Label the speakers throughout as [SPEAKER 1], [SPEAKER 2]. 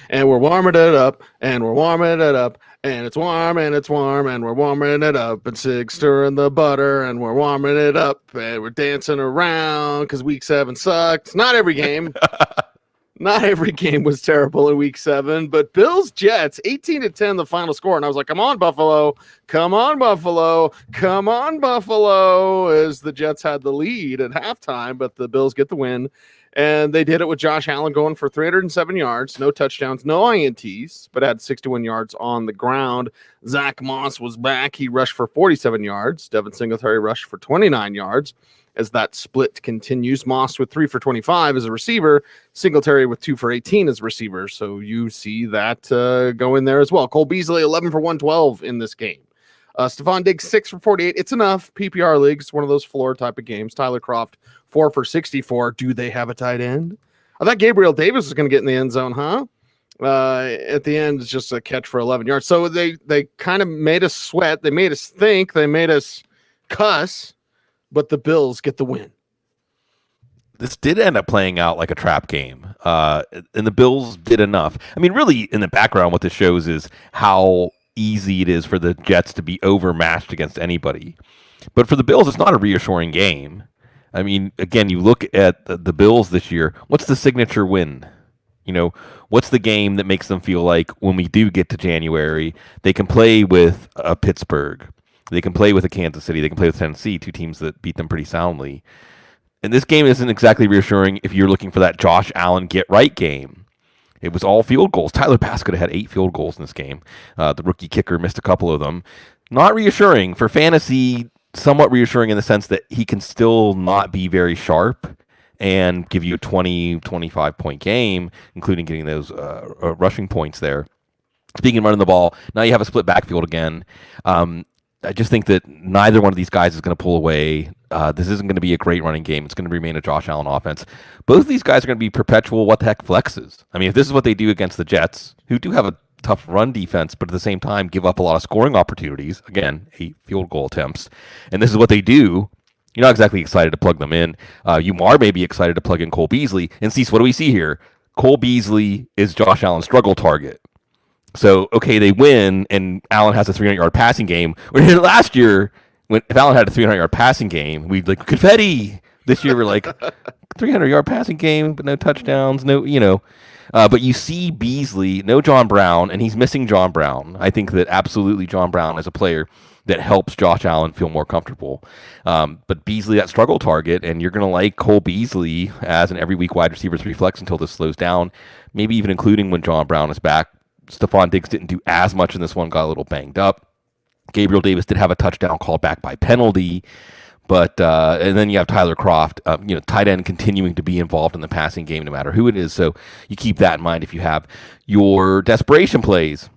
[SPEAKER 1] And we're warming it up, and we're warming it up, and it's warm, and it's warm, and we're warming it up, and Sig stirring the butter, and we're warming it up, and we're dancing around because week 7 sucked. Not every game. Not every game was terrible in week 7, but Bills Jets 18-10 the final score, and I was like, "Come on, Buffalo! Come on, Buffalo! Come on, Buffalo!" As the Jets had the lead at halftime, but the Bills get the win, and they did it with Josh Allen going for 307 yards, no touchdowns, no INTs, but had 61 yards on the ground. Zach Moss was back; he rushed for 47 yards. Devin Singletary rushed for 29 yards. As that split continues, Moss with 3 for 25 as a receiver, Singletary with 2 for 18 as a receiver. So you see that go in there as well. Cole Beasley, 11 for 112 in this game. Stephon Diggs, 6 for 48. It's enough. PPR leagues, one of those floor type of games. Tyler Kroft, 4 for 64. Do they have a tight end? I thought Gabriel Davis was going to get in the end zone, huh? At the end, it's just a catch for 11 yards. So they kind of made us sweat. They made us think. They made us cuss. But the Bills get the win.
[SPEAKER 2] This did end up playing out like a trap game, and the Bills did enough. I mean, really, in the background, what this shows is how easy it is for the Jets to be overmatched against anybody. But for the Bills, it's not a reassuring game. I mean, again, you look at the Bills this year, what's the signature win? You know, what's the game that makes them feel like when we do get to January, they can play with Pittsburgh? They can play with a Kansas City. They can play with Tennessee, 2 teams that beat them pretty soundly. And this game isn't exactly reassuring if you're looking for that Josh Allen get-right game. It was all field goals. Tyler Bass could have had 8 field goals in this game. The rookie kicker missed a couple of them. Not reassuring. For fantasy, somewhat reassuring in the sense that he can still not be very sharp and give you a 20, 25-point game, including getting those rushing points there. Speaking of running the ball, now you have a split backfield again. I just think that neither one of these guys is going to pull away. This isn't going to be a great running game. It's going to remain a Josh Allen offense. Both of these guys are going to be perpetual what-the-heck flexes. I mean, if this is what they do against the Jets, who do have a tough run defense, but at the same time give up a lot of scoring opportunities, again, 8 field goal attempts, and this is what they do, you're not exactly excited to plug them in. You are maybe excited to plug in Cole Beasley. And Cecil, what do we see here? Cole Beasley is Josh Allen's struggle target. So, okay, they win, and Allen has a 300-yard passing game. Last year, if Allen had a 300-yard passing game, we'd like, confetti. This year, we're like, 300-yard passing game, but no touchdowns, but you see Beasley, no John Brown, and he's missing John Brown. I think that absolutely John Brown is a player that helps Josh Allen feel more comfortable. But Beasley, that struggle target, and you're going to like Cole Beasley as an every-week wide receiver 3 flex until this slows down, maybe even including when John Brown is back. Stephon Diggs didn't do as much in this one, got a little banged up. Gabriel Davis did have a touchdown called back by penalty, but and then you have Tyler Kroft, tight end continuing to be involved in the passing game no matter who it is. So you keep that in mind if you have your desperation plays.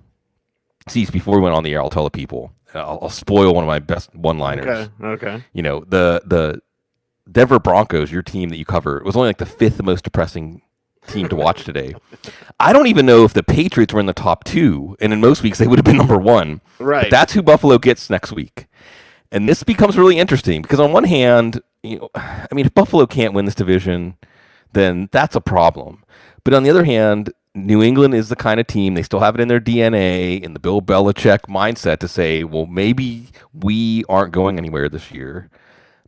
[SPEAKER 2] Cease, before we went on the air, I'll tell the people. I'll spoil one of my best one-liners.
[SPEAKER 1] Okay.
[SPEAKER 2] The Denver Broncos, your team that you cover, was only like the 5th most depressing team to watch today. I don't even know if the Patriots were in the top 2, and in most weeks they would have been number 1.
[SPEAKER 1] Right.
[SPEAKER 2] But that's who Buffalo gets next week. And this becomes really interesting because on one hand, if Buffalo can't win this division, then that's a problem. But on the other hand, New England is the kind of team, they still have it in their DNA, in the Bill Belichick mindset to say, well, maybe we aren't going anywhere this year,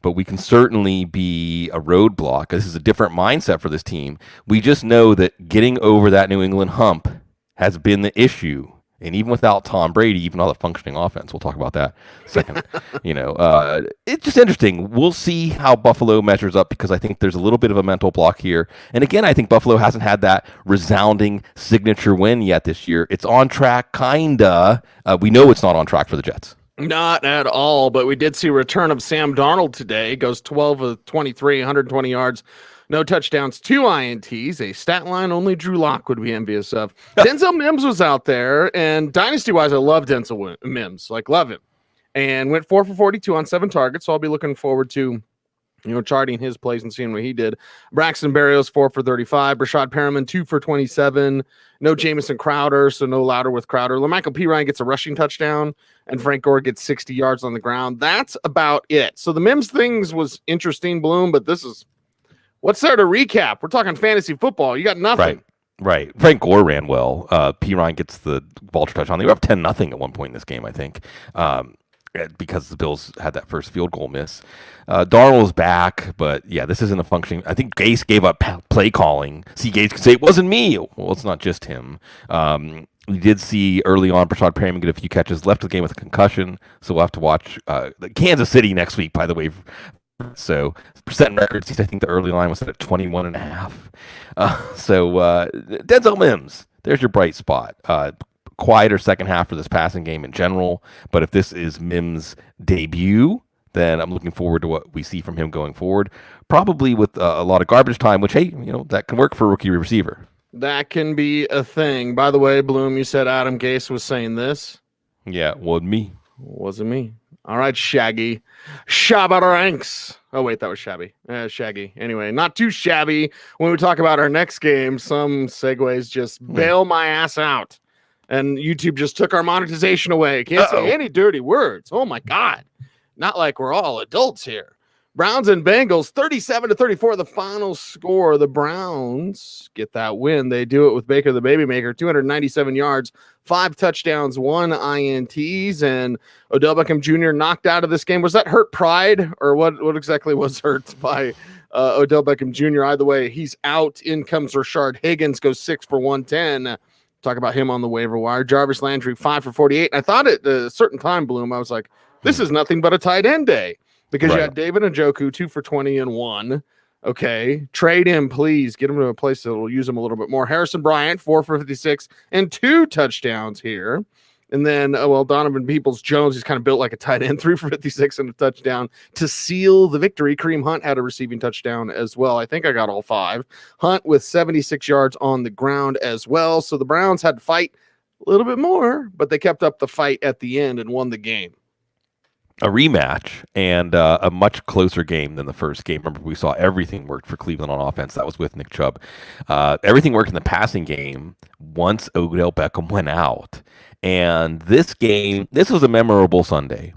[SPEAKER 2] but we can certainly be a roadblock. This is a different mindset for this team. We just know that getting over that New England hump has been the issue. And even without Tom Brady, even without a functioning offense, we'll talk about that second. It's just interesting. We'll see how Buffalo measures up because I think there's a little bit of a mental block here. And again, I think Buffalo hasn't had that resounding signature win yet this year. It's on track, kinda. We know it's not on track for the Jets.
[SPEAKER 1] Not at all, but we did see a return of Sam Darnold today. Goes 12 of 23, 120 yards. No touchdowns, 2 INTs, a stat line only Drew Lock would be envious of. Denzel Mims was out there, and dynasty-wise, I love Denzel Mims, love him. And went 4 for 42 on 7 targets, so I'll be looking forward to, charting his plays and seeing what he did. Braxton Berrios, 4 for 35. Rashad Perriman, 2 for 27. No Jamison Crowder, so no louder with Crowder. LaMichael Pirine gets a rushing touchdown, and Frank Gore gets 60 yards on the ground. That's about it. So the Mims things was interesting, Bloom, but this is... What's there to recap? We're talking fantasy football. You got nothing.
[SPEAKER 2] Right. Frank Gore ran well. P. Ryan gets the vulture touchdown. They were up 10-0 at one point in this game, I think, because the Bills had that first field goal miss. Darnold's back, but yeah, this isn't a functioning. I think Gase gave up play calling. See, Gase could say it wasn't me. Well, it's not just him. We did see early on Brashad Perriman get a few catches, left the game with a concussion, so we'll have to watch Kansas City next week, by the way. So setting records, I think the early line was set at 21.5. So Denzel Mims, there's your bright spot. Quieter second half for this passing game in general, but if this is Mims' debut, then I'm looking forward to what we see from him going forward. Probably with a lot of garbage time, which, hey, that can work for a rookie receiver.
[SPEAKER 1] That can be a thing. By the way, Bloom, you said Adam Gase was saying this.
[SPEAKER 2] Yeah, wasn't me.
[SPEAKER 1] Wasn't me. All right, Shaggy. Shabba ranks. Oh, wait, that was Shabby. Shaggy. Anyway, not too shabby. When we talk about our next game, some segues just bail my ass out. And YouTube just took our monetization away. Can't say any dirty words. Oh, my God. Not like we're all adults here. Browns and Bengals, 37-34, the final score. The Browns get that win. They do it with Baker the Babymaker, 297 yards, 5 touchdowns, 1 INTs, and Odell Beckham Jr. knocked out of this game. Was that hurt pride, or what exactly was hurt by Odell Beckham Jr.? Either way, he's out. In comes Rashard Higgins, goes 6 for 110. Talk about him on the waiver wire. Jarvis Landry, 5 for 48. And I thought at a certain time, Bloom, I was like, this is nothing but a tight end day. Because you had David Njoku, 2 for 20 and 1. Okay. Trade him, please. Get him to a place that will use him a little bit more. Harrison Bryant, 4 for 56 and 2 touchdowns here. And then, Donovan Peoples-Jones, he's kind of built like a tight end, 3 for 56 and a touchdown to seal the victory. Kareem Hunt had a receiving touchdown as well. I think I got all 5. Hunt with 76 yards on the ground as well. So the Browns had to fight a little bit more, but they kept up the fight at the end and won the game.
[SPEAKER 2] A rematch and a much closer game than the first game. Remember, we saw everything worked for Cleveland on offense. That was with Nick Chubb. Everything worked in the passing game once Odell Beckham went out. And this game, this was a memorable Sunday.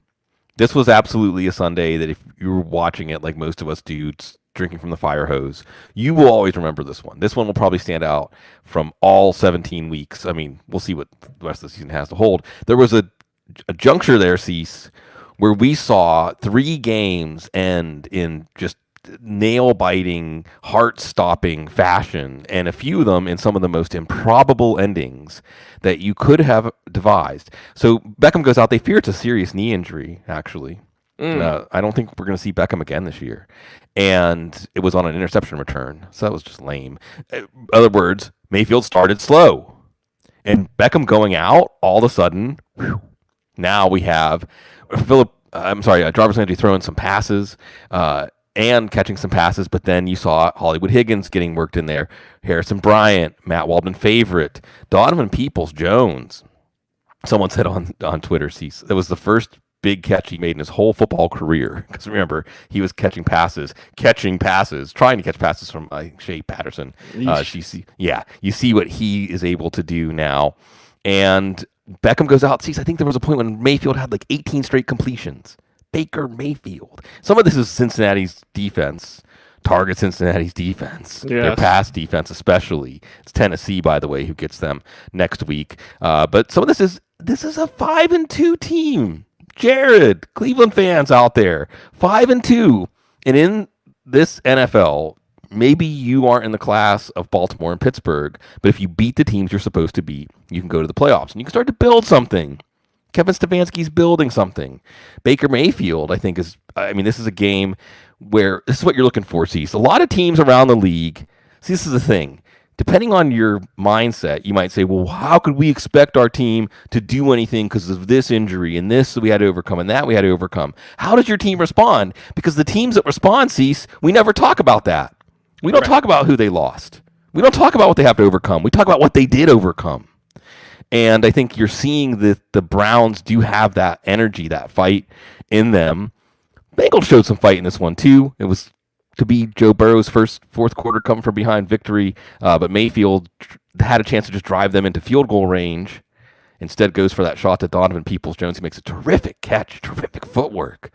[SPEAKER 2] This was absolutely a Sunday that if you were watching it like most of us dudes drinking from the fire hose, you will always remember this one. This one will probably stand out from all 17 weeks. I mean, we'll see what the rest of the season has to hold. There was a juncture there, Cease, where we saw 3 games end in just nail-biting, heart-stopping fashion, and a few of them in some of the most improbable endings that you could have devised. So Beckham goes out. They fear it's a serious knee injury, actually. I don't think we're going to see Beckham again this year. And it was on an interception return, so that was just lame. In other words, Mayfield started slow. And Beckham going out, all of a sudden, now we have Jarvis Landry throwing some passes and catching some passes, but then you saw Hollywood Higgins getting worked in there, Harrison Bryant, Matt Waldman favorite, Donovan Peoples-Jones. Someone said on Twitter, that was the first big catch he made in his whole football career. Because remember, he was trying to catch passes from Shea Patterson. You see what he is able to do now. And Beckham goes out. I think there was a point when Mayfield had like 18 straight completions. Baker Mayfield. Some of this is Cincinnati's defense. Target Cincinnati's defense. Yes. Their pass defense especially. It's Tennessee, by the way, who gets them next week. But some of this is a 5-2 team. Jared, Cleveland fans out there, 5-2. And in this NFL, maybe you aren't in the class of Baltimore and Pittsburgh, but if you beat the teams you're supposed to beat, you can go to the playoffs and you can start to build something. Kevin Stefanski's building something. Baker Mayfield, I think, this is a game where this is what you're looking for, Cease. A lot of teams around the league, this is the thing. Depending on your mindset, you might say, well, how could we expect our team to do anything because of this injury and this we had to overcome and that we had to overcome? How does your team respond? Because the teams that respond, Cease, we never talk about that. We don't talk about who they lost. We don't talk about what they have to overcome. We talk about what they did overcome. And I think you're seeing that the Browns do have that energy, that fight in them. Bengals showed some fight in this one, too. It was to be Joe Burrow's first fourth quarter come from behind victory, but Mayfield had a chance to just drive them into field goal range. Instead goes for that shot to Donovan Peoples-Jones. He makes a terrific catch, terrific footwork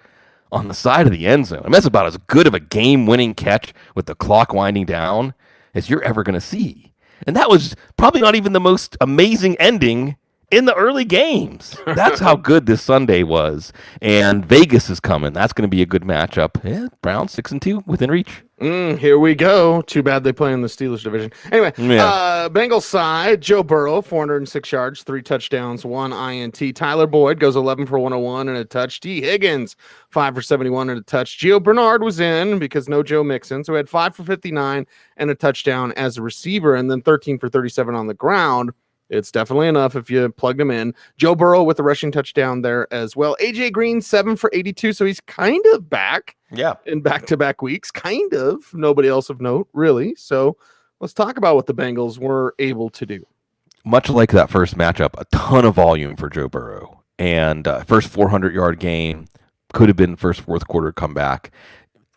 [SPEAKER 2] on the side of the end zone. I mean, that's about as good of a game-winning catch with the clock winding down as you're ever going to see. And that was probably not even the most amazing ending in the early games. That's how good this Sunday was. And Vegas is coming. That's going to be a good matchup. Yeah, Browns 6-2 within reach.
[SPEAKER 1] Here we go. Too bad they play in the Steelers division. Anyway, Bengals side, Joe Burrow, 406 yards, 3 touchdowns, 1 INT. Tyler Boyd goes 11 for 101 and a touch. T. Higgins, 5 for 71 and a touch. Gio Bernard was in because no Joe Mixon. So he had 5 for 59 and a touchdown as a receiver, and then 13 for 37 on the ground. It's definitely enough if you plugged him in. Joe Burrow with a rushing touchdown there as well. AJ Green, 7 for 82. So he's kind of back.
[SPEAKER 2] Yeah.
[SPEAKER 1] In back-to-back weeks. Kind of. Nobody else of note, really. So let's talk about what the Bengals were able to do.
[SPEAKER 2] Much like that first matchup, a ton of volume for Joe Burrow. And first 400-yard game, could have been first fourth quarter comeback.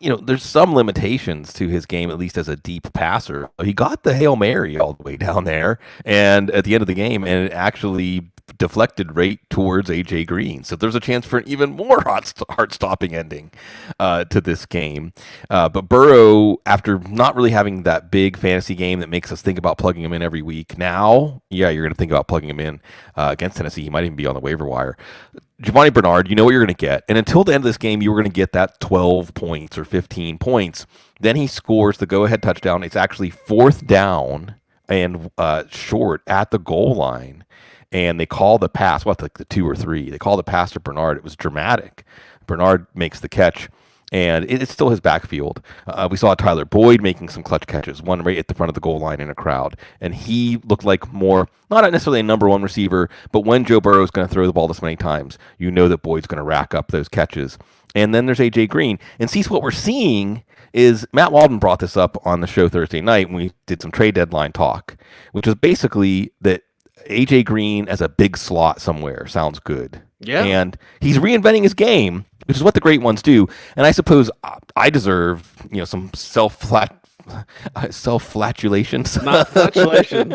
[SPEAKER 2] You know, there's some limitations to his game, at least as a deep passer. He got the Hail Mary all the way down there and at the end of the game, and it actually deflected right towards AJ Green. So there's a chance for an even more heart-stopping ending to this game. But Burrow, after not really having that big fantasy game that makes us think about plugging him in every week, now, yeah, you're going to think about plugging him in against Tennessee. He might even be on the waiver wire. Giovanni Bernard, you know what you're going to get. And until the end of this game, you were going to get that 12 points or 15 points. Then he scores the go-ahead touchdown. It's actually 4th down and short at the goal line. And they call the pass, like the 2 or 3. They call the pass to Bernard. It was dramatic. Bernard makes the catch. And it's still his backfield. We saw Tyler Boyd making some clutch catches, one right at the front of the goal line in a crowd. And he looked like more, not necessarily a number one receiver, but when Joe Burrow is going to throw the ball this many times, you know that Boyd's going to rack up those catches. And then there's A.J. Green. And see, what we're seeing is Matt Walden brought this up on the show Thursday night when we did some trade deadline talk, which is basically that A.J. Green as a big slot somewhere sounds good.
[SPEAKER 1] Yeah.
[SPEAKER 2] And he's reinventing his game, which is what the great ones do. And I suppose I deserve, some self-flatulations.
[SPEAKER 1] Not flatulation.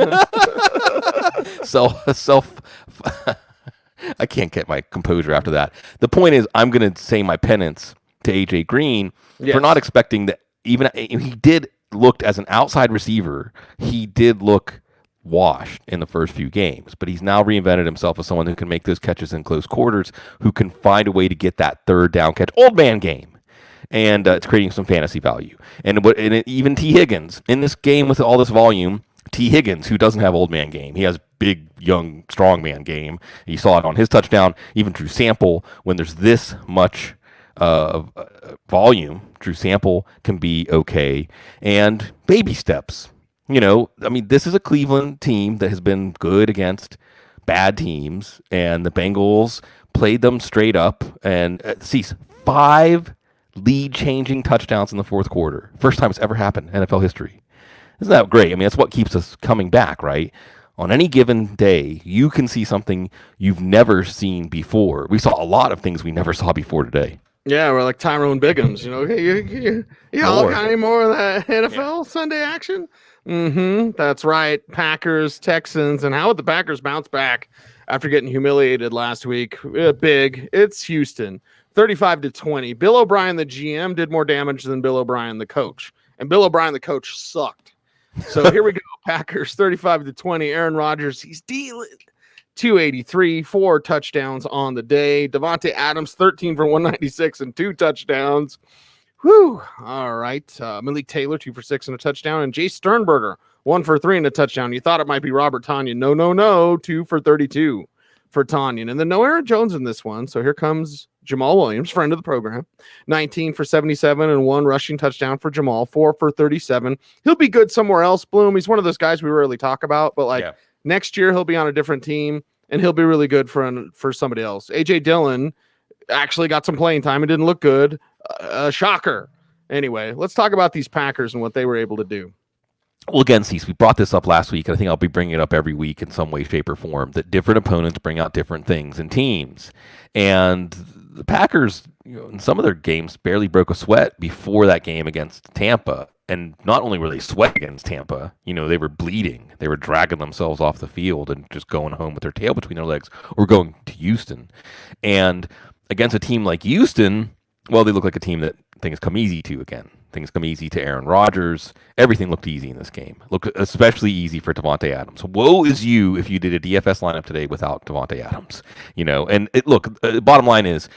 [SPEAKER 2] I can't get my composure after that. The point is, I'm going to say my penance to AJ Green for not expecting that. Even he did looked as an outside receiver, he did look washed in the first few games, but he's now reinvented himself as someone who can make those catches in close quarters, who can find a way to get that third down catch, old man game, and it's creating some fantasy value. And even T. Higgins in this game with all this volume, T. Higgins, who doesn't have old man game, he has big, young, strong man game. You saw it on his touchdown. Even Drew Sample, when there's this much volume, Drew Sample can be okay. And baby steps. This is a Cleveland team that has been good against bad teams, and the Bengals played them straight up and sees 5 lead-changing touchdowns in the fourth quarter. First time it's ever happened in NFL history. Isn't that great? That's what keeps us coming back, right? On any given day, you can see something you've never seen before. We saw a lot of things we never saw before today.
[SPEAKER 1] Yeah, we're like Tyrone Biggums. You all got any more of that NFL Sunday action? That's right. Packers, Texans, and how would the Packers bounce back after getting humiliated last week? Big. It's Houston, 35-20. Bill O'Brien, the GM, did more damage than Bill O'Brien, the coach, and Bill O'Brien, the coach, sucked. So here we go. Packers, 35-20. Aaron Rodgers, he's dealing. 283, 4 touchdowns on the day. Devontae Adams, 13 for 196 and 2 touchdowns. Whew. All right. Malik Taylor, 2 for 6 and a touchdown. And Jay Sternberger, 1 for 3 and a touchdown. You thought it might be Robert Tonyan. No. 2 for 32 for Tonyan. And then no Aaron Jones in this one. So here comes Jamal Williams, friend of the program. 19 for 77 and 1 rushing touchdown for Jamal. 4 for 37. He'll be good somewhere else, Bloom. He's one of those guys we rarely talk about. But next year he'll be on a different team, and he'll be really good for somebody else. A.J. Dillon actually got some playing time and didn't look good. Shocker. Anyway, let's talk about these Packers and what they were able to do.
[SPEAKER 2] Well, again, Cecil, we brought this up last week, and I think I'll be bringing it up every week in some way, shape, or form, that different opponents bring out different things in teams. And the Packers, in some of their games, barely broke a sweat before that game against Tampa. And not only were they sweating against Tampa, they were bleeding. They were dragging themselves off the field and just going home with their tail between their legs, or going to Houston. And against a team like Houston, well, they look like a team that things come easy to again. Things come easy to Aaron Rodgers. Everything looked easy in this game. Looked especially easy for Devontae Adams. Woe is you if you did a DFS lineup today without Devontae Adams. And bottom line is,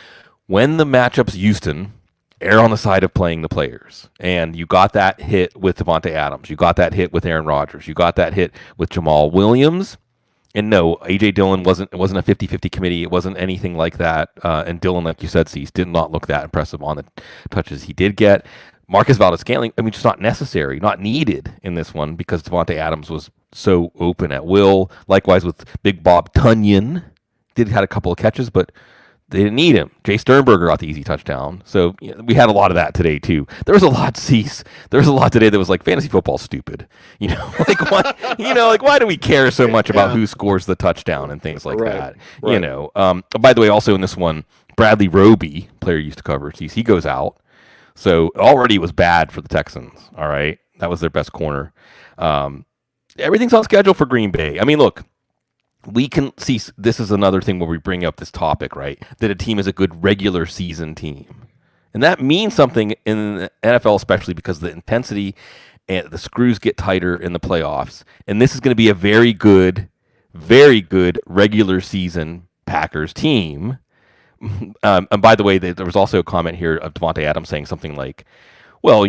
[SPEAKER 2] when the matchup's Houston, err on the side of playing the players. And you got that hit with Devontae Adams. You got that hit with Aaron Rodgers. You got that hit with Jamal Williams. And no, A.J. Dillon wasn't a 50-50 committee. It wasn't anything like that. And Dillon, like you said, Cease, did not look that impressive on the touches he did get. Marcus Valdes-Scantling, just not necessary, not needed in this one because Devontae Adams was so open at will. Likewise with Big Bob Tunyon. Had a couple of catches, but they didn't need him. Jay Sternberger got the easy touchdown. So we had a lot of that today, too. There was a lot, Cease. There was a lot today that was like, fantasy football's stupid. Why do we care so much about who scores the touchdown and things like that? Right. By the way, also in this one, Bradley Roby, player used to cover, Cease, he goes out. So already it was bad for the Texans, all right? That was their best corner. Everything's on schedule for Green Bay. Look, we can see this is another thing where we bring up this topic, right? That a team is a good regular season team. And that means something in the NFL, especially because the intensity and the screws get tighter in the playoffs. And this is going to be a very good regular season Packers team. And by the way, there was also a comment here of Devontae Adams saying something like, well,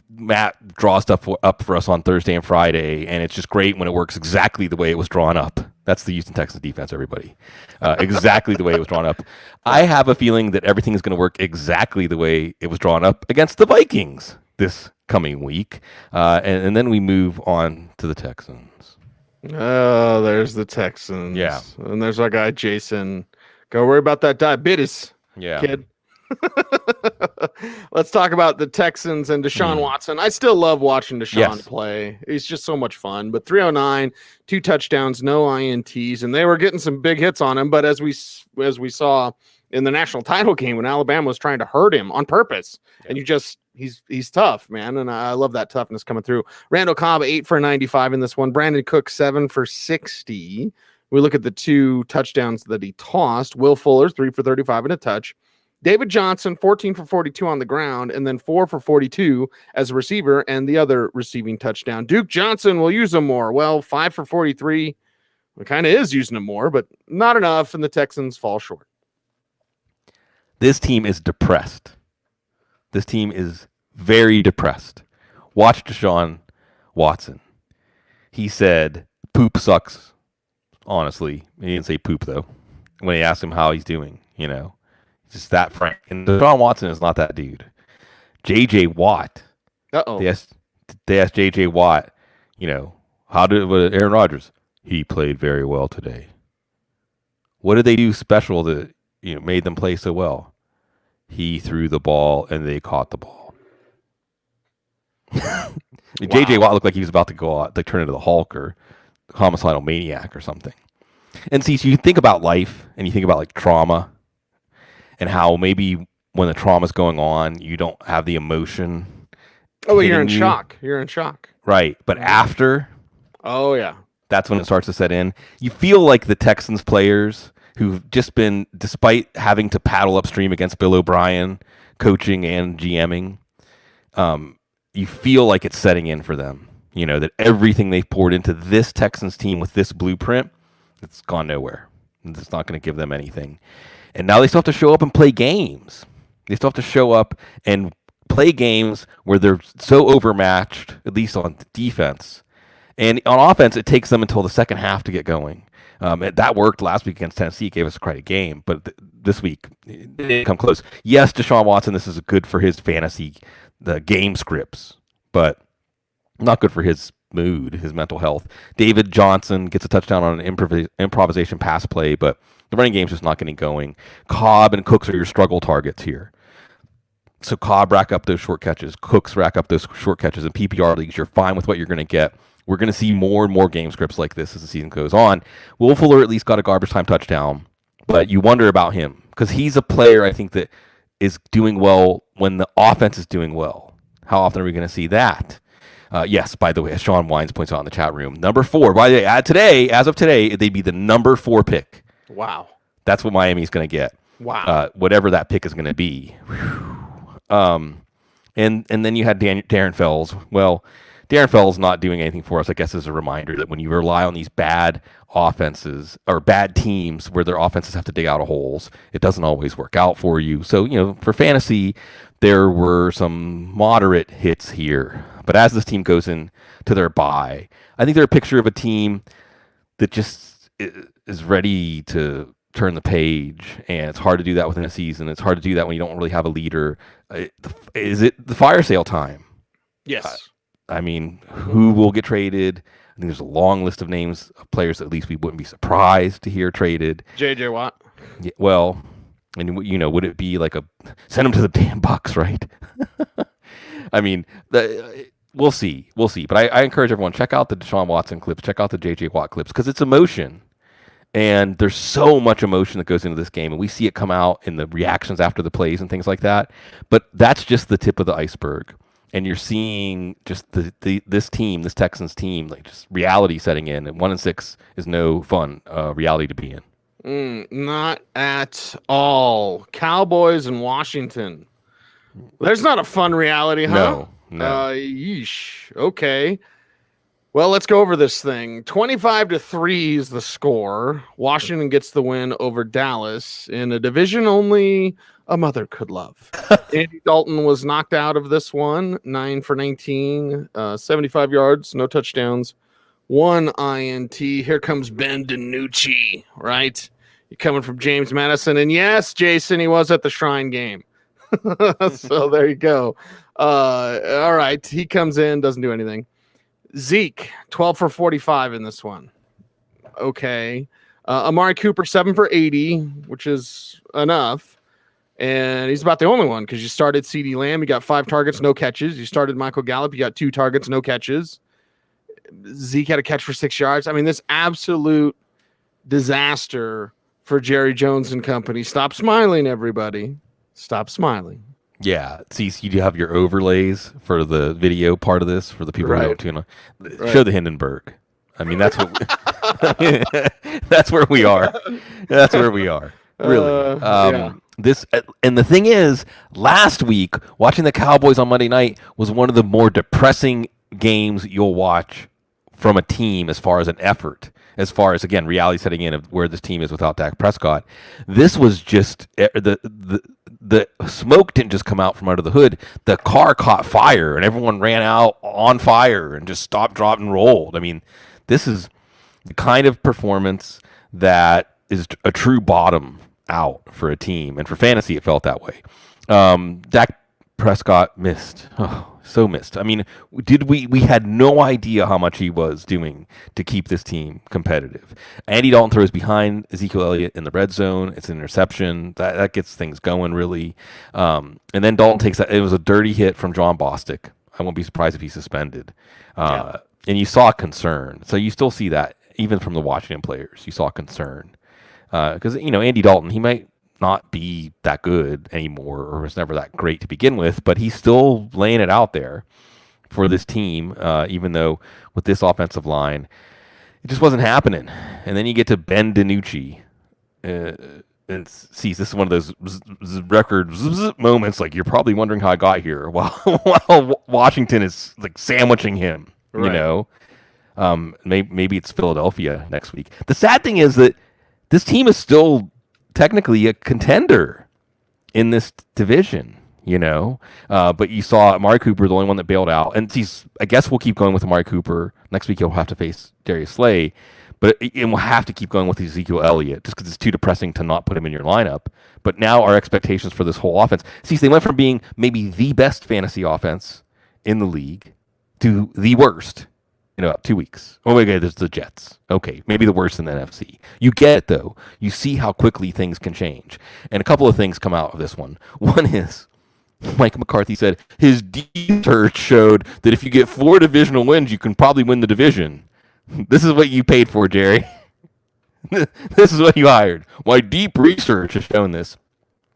[SPEAKER 2] Matt draws stuff up for us on Thursday and Friday, and it's just great when it works exactly the way it was drawn up. That's the Houston Texans defense, everybody. Exactly the way it was drawn up. I have a feeling that everything is going to work exactly the way it was drawn up against the Vikings this coming week. And then we move on to the Texans.
[SPEAKER 1] Oh, there's the Texans.
[SPEAKER 2] Yeah.
[SPEAKER 1] And there's our guy, Jason. Go worry about that diabetes, kid. Let's talk about the Texans and Deshaun Watson. I still love watching Deshaun play. He's just so much fun. But 309, 2 touchdowns, no INTs, and they were getting some big hits on him. But as we saw in the national title game when Alabama was trying to hurt him on purpose, and he's tough, man, and I love that toughness coming through. Randall Cobb 8 for 95 in this one. Brandon Cook 7 for 60. We look at the 2 touchdowns that he tossed. Will Fuller 3 for 35 and a touch. David Johnson, 14 for 42 on the ground, and then 4 for 42 as a receiver and the other receiving touchdown. Duke Johnson will use him more. Well, 5 for 43. It kind of is using him more, but not enough, and the Texans fall short.
[SPEAKER 2] This team is depressed. This team is very depressed. Watch Deshaun Watson. He said, poop sucks, honestly. He didn't say poop, though, when he asked him how he's doing, Just that frank. And Deshaun Watson is not that dude. J.J. Watt.
[SPEAKER 1] Uh-oh.
[SPEAKER 2] They asked J.J. Watt, how did Aaron Rodgers? He played very well today. What did they do special that made them play so well? He threw the ball and they caught the ball. Wow. J.J. Watt looked like he was about to go out, turn into the Hulk or homicidal maniac or something. And see, so you think about life and you think about trauma. And how maybe when the trauma's going on, you don't have the emotion.
[SPEAKER 1] Oh, you're in shock. You're in shock.
[SPEAKER 2] Right. But after.
[SPEAKER 1] Oh, yeah.
[SPEAKER 2] That's when it starts to set in. You feel like the Texans players who've just been, despite having to paddle upstream against Bill O'Brien, coaching and GMing, you feel like it's setting in for them. That everything they've poured into this Texans team with this blueprint, it's gone nowhere. It's not going to give them anything. And now they still have to show up and play games. They still have to show up and play games where they're so overmatched, at least on defense. And on offense, it takes them until the second half to get going. That worked last week against Tennessee. It gave us quite a game. But this week, it didn't come close. Yes, Deshaun Watson, this is good for his fantasy, the game scripts, but not good for his mood, his mental health. David Johnson gets a touchdown on an improvisation pass play, but the running game's just not getting going. Cobb and Cooks are your struggle targets here. So Cobb rack up those short catches. Cooks rack up those short catches. In PPR leagues, you're fine with what you're going to get. We're going to see more and more game scripts like this as the season goes on. Will Fuller at least got a garbage time touchdown, but you wonder about him because he's a player, I think, that is doing well when the offense is doing well. How often are we going to see that? Yes, by the way, as Sean Wines points out in the chat room, number 4. By the way, as of today, they'd be the number 4 pick.
[SPEAKER 1] Wow.
[SPEAKER 2] That's what Miami's going to get.
[SPEAKER 1] Wow.
[SPEAKER 2] Whatever that pick is going to be. And And then you had Darren Fells. Well, Darren Fells not doing anything for us, I guess, is a reminder that when you rely on these bad offenses or bad teams where their offenses have to dig out of holes, it doesn't always work out for you. So, for fantasy, there were some moderate hits here. But as this team goes into their bye, I think they're a picture of a team that just is ready to turn the page, and it's hard to do that within a season. It's hard to do that when you don't really have a leader. Is it the fire sale time?
[SPEAKER 1] Yes.
[SPEAKER 2] I mean, who will get traded? I think there's a long list of names of players that at least we wouldn't be surprised to hear traded.
[SPEAKER 1] J.J. Watt.
[SPEAKER 2] Yeah, well, and would it be like send him to the damn Bucks, right? I mean, we'll see. But I encourage everyone, check out the Deshaun Watson clips, check out the J.J. Watt clips, because it's emotion. And there's so much emotion that goes into this game, and we see it come out in the reactions after the plays and things like that. But that's just the tip of the iceberg. And you're seeing just this Texans team, like just reality setting in. And 1-6 is no fun reality to be in.
[SPEAKER 1] Not at all. Cowboys and Washington. There's not a fun reality, huh?
[SPEAKER 2] No.
[SPEAKER 1] Yeesh. Okay. Well, let's go over this thing. 25-3 is the score. Washington gets the win over Dallas in a division only a mother could love. Andy Dalton was knocked out of this one, 9 for 19, 75 yards, no touchdowns, 1 INT. Here comes Ben DiNucci, right? You're coming from James Madison. And yes, Jason, he was at the Shrine game. So there you go. All right. He comes in, doesn't do anything. Zeke, 12 for 45 in this one. Okay. Amari Cooper, 7 for 80, which is enough. And he's about the only one because you started CeeDee Lamb. You got 5 targets, no catches. You started Michael Gallup. You got 2 targets, no catches. Zeke had a catch for 6 yards. I mean, this absolute disaster for Jerry Jones and company. Stop smiling, everybody. Stop smiling.
[SPEAKER 2] Yeah, see, you do have your overlays for the video part of this for the people who don't tune in.
[SPEAKER 1] Right.
[SPEAKER 2] Show the Hindenburg. I mean, that's what that's where we are. That's where we are. Really.
[SPEAKER 1] Yeah.
[SPEAKER 2] This and the thing is, last week watching the Cowboys on Monday night was one of the more depressing games you'll watch from a team as far as an effort. As far as, again, reality setting in of where this team is without Dak Prescott. This was just the smoke didn't just come out from under the hood. The car caught fire and everyone ran out on fire and just stopped, dropped, and rolled. I mean, this is the kind of performance that is a true bottom out for a team. And for fantasy, it felt that way. Dak Prescott missed. Oh, so missed. I mean, we had no idea how much he was doing to keep this team competitive. Andy Dalton throws behind Ezekiel Elliott in the red zone. It's an interception. That gets things going, really. And then Dalton takes that. It was a dirty hit from John Bostic. I won't be surprised if he's suspended. And you saw concern. So you still see that, even from the Washington players. You saw concern. Because, Andy Dalton, he might not be that good anymore or was never that great to begin with, but he's still laying it out there for this team, even though with this offensive line, it just wasn't happening. And then you get to Ben DiNucci. And see, this is one of those record moments, like you're probably wondering how I got here while Washington is like sandwiching him,
[SPEAKER 1] right.
[SPEAKER 2] Maybe it's Philadelphia next week. The sad thing is that this team is still technically a contender in this division, but you saw Amari Cooper, the only one that bailed out. And I guess we'll keep going with Amari Cooper. Next week he'll have to face Darius Slay, but we'll have to keep going with Ezekiel Elliott just because it's too depressing to not put him in your lineup. But now our expectations for this whole offense, they went from being maybe the best fantasy offense in the league to the worst in about 2 weeks. Oh my God, there's the Jets. Okay, maybe the worst in the NFC. You get it, though. You see how quickly things can change. And a couple of things come out of this one. One is, Mike McCarthy said, his research showed that if you get 4 divisional wins, you can probably win the division. This is what you paid for, Jerry. This is what you hired. Why deep research has shown this.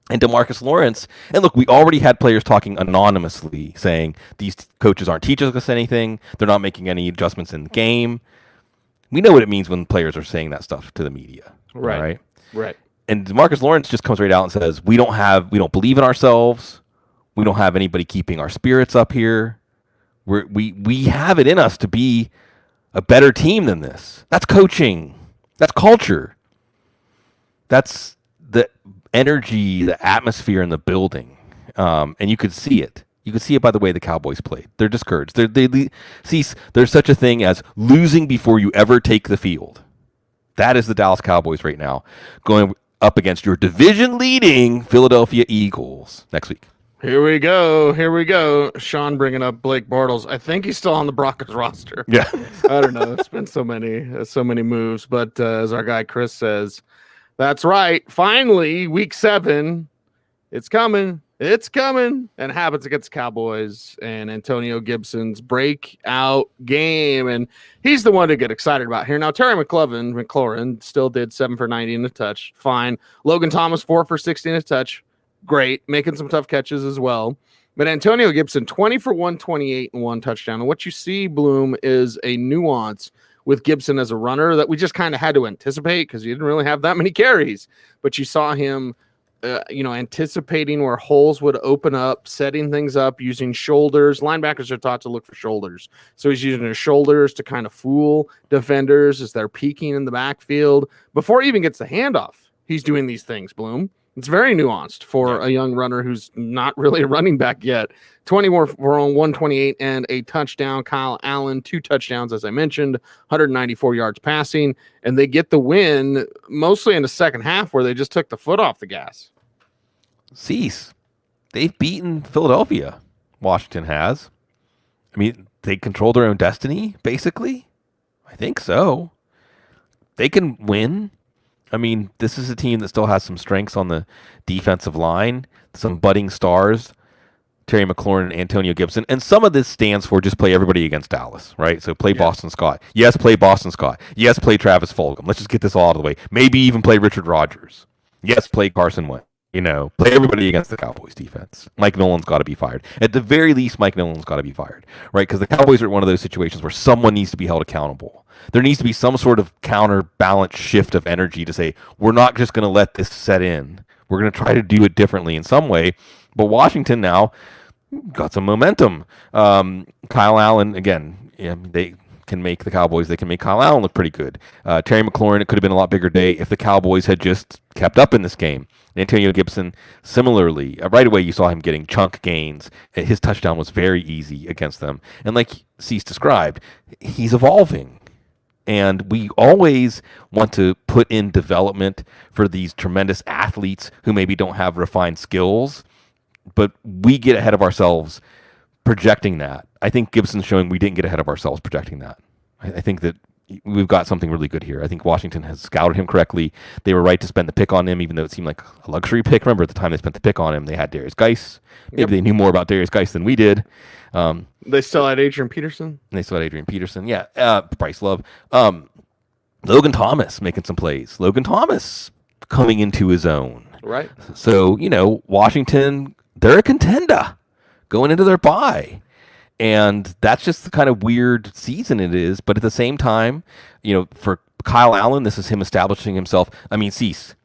[SPEAKER 2] And DeMarcus Lawrence, and look, we already had players talking anonymously saying these coaches aren't teaching us anything. They're not making any adjustments in the game. We know what it means when players are saying that stuff to the media. Right.
[SPEAKER 1] Right.
[SPEAKER 2] And DeMarcus Lawrence just comes right out and says, we don't believe in ourselves. We don't have anybody keeping our spirits up here. We have it in us to be a better team than this. That's coaching. That's culture. That's the energy, the atmosphere in the building. And you could see it. You could see it by the way the Cowboys played. They're discouraged. There's such a thing as losing before you ever take the field. That is the Dallas Cowboys right now, going up against your division-leading Philadelphia Eagles next week.
[SPEAKER 1] Here we go. Sean bringing up Blake Bortles. I think he's still on the Broncos roster.
[SPEAKER 2] Yeah.
[SPEAKER 1] I don't know. It's been so many moves. But as our guy Chris says, that's right. Finally, week 7, it's coming. It's coming. And it happens against the Cowboys and Antonio Gibson's breakout game. And he's the one to get excited about here. Now, Terry McLaurin still did 7 for 90 in a touch. Fine. Logan Thomas, 4 for 60 in a touch. Great. Making some tough catches as well. But Antonio Gibson, 20 for 128 and 1 touchdown. And what you see, Bloom, is a nuance with Gibson as a runner that we just kind of had to anticipate because he didn't really have that many carries. But you saw him, anticipating where holes would open up, setting things up, using shoulders. Linebackers are taught to look for shoulders. So he's using his shoulders to kind of fool defenders as they're peeking in the backfield. Before he even gets the handoff, he's doing these things, Bloom. It's very nuanced for a young runner who's not really a running back yet. 24 for 128 and a touchdown. Kyle Allen, 2 touchdowns, as I mentioned, 194 yards passing. And they get the win mostly in the second half where they just took the foot off the gas.
[SPEAKER 2] Cease. They've beaten Philadelphia. Washington has. I mean, they control their own destiny, basically. I think so. They can win. I mean, this is a team that still has some strengths on the defensive line, some budding stars, Terry McLaurin and Antonio Gibson. And some of this stands for just play everybody against Dallas, right? So play Boston Scott. Yes, play Boston Scott. Yes, play Travis Fulgham. Let's just get this all out of the way. Maybe even play Richard Rodgers. Yes, play Carson Wentz. Play everybody against the Cowboys defense. Mike Nolan's got to be fired. At the very least, Mike Nolan's got to be fired, right? Because the Cowboys are one of those situations where someone needs to be held accountable. There needs to be some sort of counterbalance shift of energy to say, we're not just going to let this set in. We're going to try to do it differently in some way. But Washington now got some momentum. Kyle Allen, again, they can make the Cowboys, they can make Kyle Allen look pretty good. Terry McLaurin, it could have been a lot bigger day if the Cowboys had just kept up in this game. Antonio Gibson, similarly, right away you saw him getting chunk gains. His touchdown was very easy against them. And like Cease described, he's evolving. And we always want to put in development for these tremendous athletes who maybe don't have refined skills, but we get ahead of ourselves projecting that. I think Gibson's showing we didn't get ahead of ourselves projecting that. I think that we've got something really good here. I think Washington has scouted him correctly. They were right to spend the pick on him, even though it seemed like a luxury pick. Remember, at the time they spent the pick on him, they had Darius Geis. Maybe they knew more about Darius Geis than we did.
[SPEAKER 1] They still had Adrian Peterson.
[SPEAKER 2] Yeah. Bryce Love. Logan Thomas making some plays. Logan Thomas coming into his own.
[SPEAKER 1] Right.
[SPEAKER 2] So, Washington, they're a contender going into their bye. And that's just the kind of weird season it is. But at the same time, for Kyle Allen, this is him establishing himself. I mean, Cease,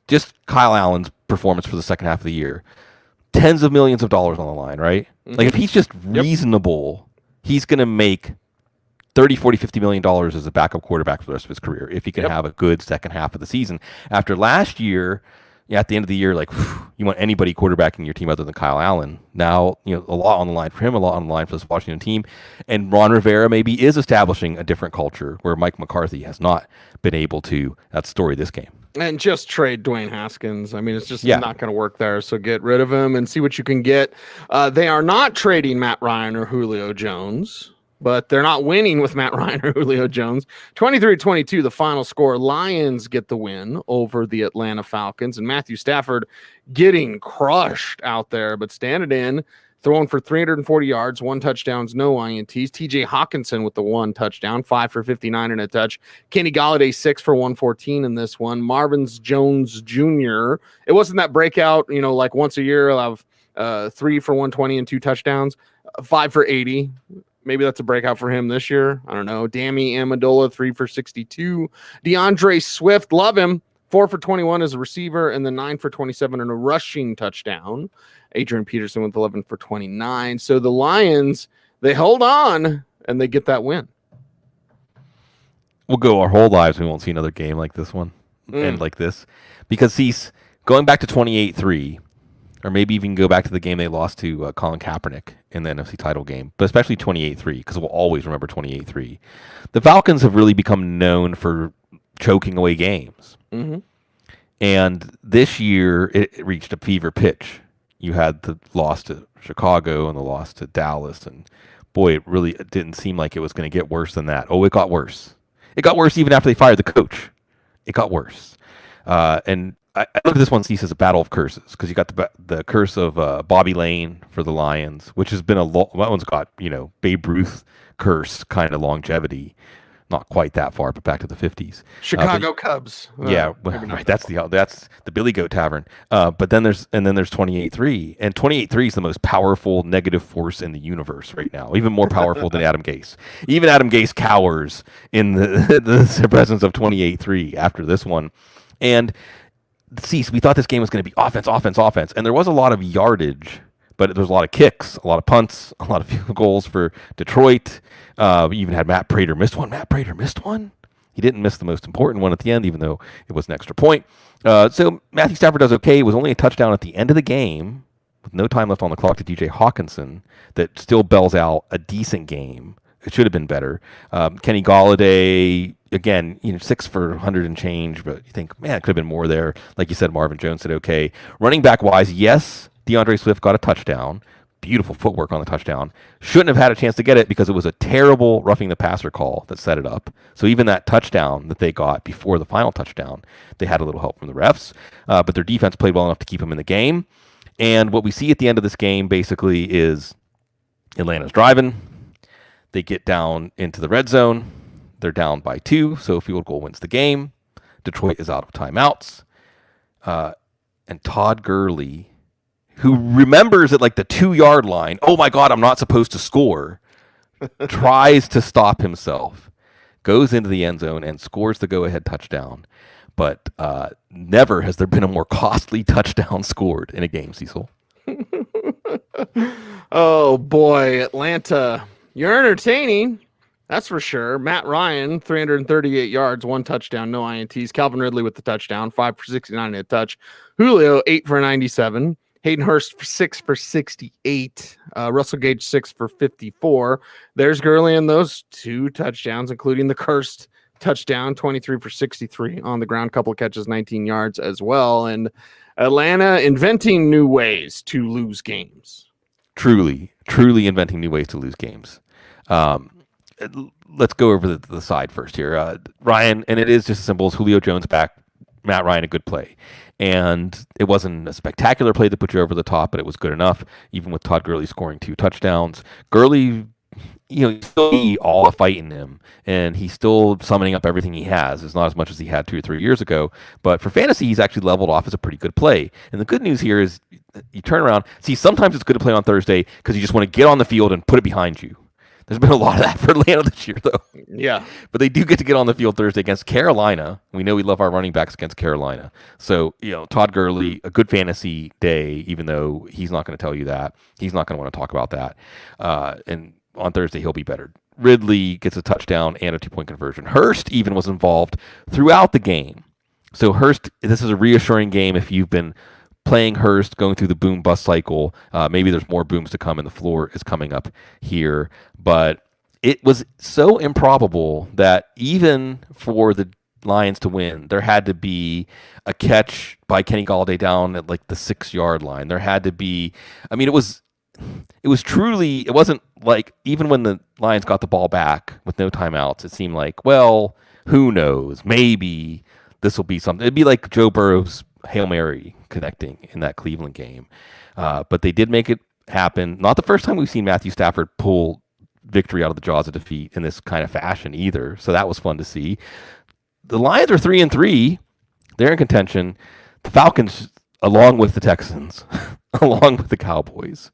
[SPEAKER 2] just Kyle Allen's performance for the second half of the year. Tens of millions of dollars on the line, right? Mm-hmm. Like, if he's just reasonable, he's going to make $30, $40, $50 million as a backup quarterback for the rest of his career if he can have a good second half of the season. After last year, at the end of the year, you want anybody quarterbacking your team other than Kyle Allen. Now, a lot on the line for him, a lot on the line for this Washington team. And Ron Rivera maybe is establishing a different culture where Mike McCarthy has not been able to. That's the story of this game.
[SPEAKER 1] And just trade Dwayne Haskins. I mean, it's just not going to work there. So get rid of him and see what you can get. They are not trading Matt Ryan or Julio Jones, but they're not winning with Matt Ryan or Julio Jones. 23-22, the final score. Lions get the win over the Atlanta Falcons. And Matthew Stafford getting crushed out there, but standing in, throwing for 340 yards, 1 touchdown, no INTs. TJ Hawkinson with the 1 touchdown, 5 for 59 and a touch. Kenny Golladay, 6 for 114 in this one. Marvin Jones Jr. It wasn't that breakout, like once a year, I'll have 3 for 120 and 2 touchdowns, 5 for 80. Maybe that's a breakout for him this year. I don't know. Dammy Amendola, 3 for 62. Deandre Swift, love him. 4 for 21 as a receiver, and then 9 for 27 and a rushing touchdown. Adrian Peterson with 11 for 29. So the Lions, they hold on and they get that win.
[SPEAKER 2] We'll go our whole lives. We won't see another game like this one and like this, because he's going back to 28-3, or maybe even go back to the game they lost to Colin Kaepernick in the NFC title game, but especially 28-3, because we'll always remember 28-3. The Falcons have really become known for choking away games.
[SPEAKER 1] Mm-hmm.
[SPEAKER 2] And this year, it reached a fever pitch. You had the loss to Chicago and the loss to Dallas, and boy, it didn't seem like it was going to get worse than that. Oh, it got worse. It got worse even after they fired the coach. It got worse. And I look at this one, Cecil, as a battle of curses, because you got the curse of Bobby Lane for the Lions, which has been that one's got, Babe Ruth curse kind of longevity. Not quite that far, but back to the 50s.
[SPEAKER 1] Chicago Cubs.
[SPEAKER 2] Yeah, right. That's the Billy Goat Tavern. But then there's 28-3, and 28-3 is the most powerful negative force in the universe right now, even more powerful than Adam Gase. Even Adam Gase cowers in the presence of 28-3 after this one. And see, so we thought this game was going to be offense, and there was a lot of yardage. But there was a lot of kicks, a lot of punts, a lot of field goals for Detroit. We even had Matt Prater missed one. He didn't miss the most important one at the end, even though it was an extra point. So Matthew Stafford does okay. It was only a touchdown at the end of the game with no time left on the clock to DJ Hawkinson that still bells out a decent game. It should have been better. Kenny Golladay, again, 6 for 100 and change, but you think, man, it could have been more there. Like you said, Marvin Jones did okay. Running back wise, yes, Deandre Swift got a touchdown. Beautiful footwork on the touchdown. Shouldn't have had a chance to get it because it was a terrible roughing the passer call that set it up. So even that touchdown that they got before the final touchdown, they had a little help from the refs. But their defense played well enough to keep them in the game. And what we see at the end of this game basically is Atlanta's driving. They get down into the red zone. They're down by 2, so a field goal wins the game. Detroit is out of timeouts. And Todd Gurley, who remembers at like the 2-yard line, oh my God, I'm not supposed to score, tries to stop himself, goes into the end zone and scores the go-ahead touchdown. But never has there been a more costly touchdown scored in a game, Cecil.
[SPEAKER 1] Oh boy, Atlanta, you're entertaining. That's for sure. Matt Ryan, 338 yards, 1 touchdown, no INTs. Calvin Ridley with the touchdown, 5 for 69 and a touch. Julio, 8 for 97. Hayden Hurst, 6 for 68. Russell Gage, 6 for 54. There's Gurley in those 2 touchdowns, including the cursed touchdown, 23 for 63 on the ground. Couple of catches, 19 yards as well. And Atlanta inventing new ways to lose games.
[SPEAKER 2] Truly inventing new ways to lose games. Let's go over the side first here. Ryan, and it is just as simple as Julio Jones back, Matt Ryan, a good play. And it wasn't a spectacular play that put you over the top, but it was good enough, even with Todd Gurley scoring 2 touchdowns. Gurley, you still see all the fight in him, and he's still summoning up everything he has. It's not as much as he had 2 or 3 years ago, but for fantasy, he's actually leveled off as a pretty good play. And the good news here is you turn around, see, sometimes it's good to play on Thursday because you just want to get on the field and put it behind you. There's been a lot of that for Atlanta this year, though.
[SPEAKER 1] Yeah.
[SPEAKER 2] But they do get to get on the field Thursday against Carolina. We know we love our running backs against Carolina. So, Todd Gurley, a good fantasy day, even though he's not going to tell you that. He's not going to want to talk about that. And on Thursday, he'll be better. Ridley gets a touchdown and a 2-point conversion. Hurst even was involved throughout the game. So Hurst, this is a reassuring game if you've been playing Hurst, going through the boom bust cycle. Maybe there's more booms to come and the floor is coming up here. But it was so improbable that even for the Lions to win, there had to be a catch by Kenny Golladay down at like the 6-yard line. There had to be, it was truly, it wasn't like, even when the Lions got the ball back with no timeouts, it seemed like, well, who knows? Maybe this will be something. It'd be like Joe Burrow's Hail Mary connecting in that Cleveland game. But they did make it happen. Not the first time we've seen Matthew Stafford pull victory out of the jaws of defeat in this kind of fashion either. So that was fun to see. The Lions are 3-3. They're in contention. The Falcons, along with the Texans, along with the Cowboys,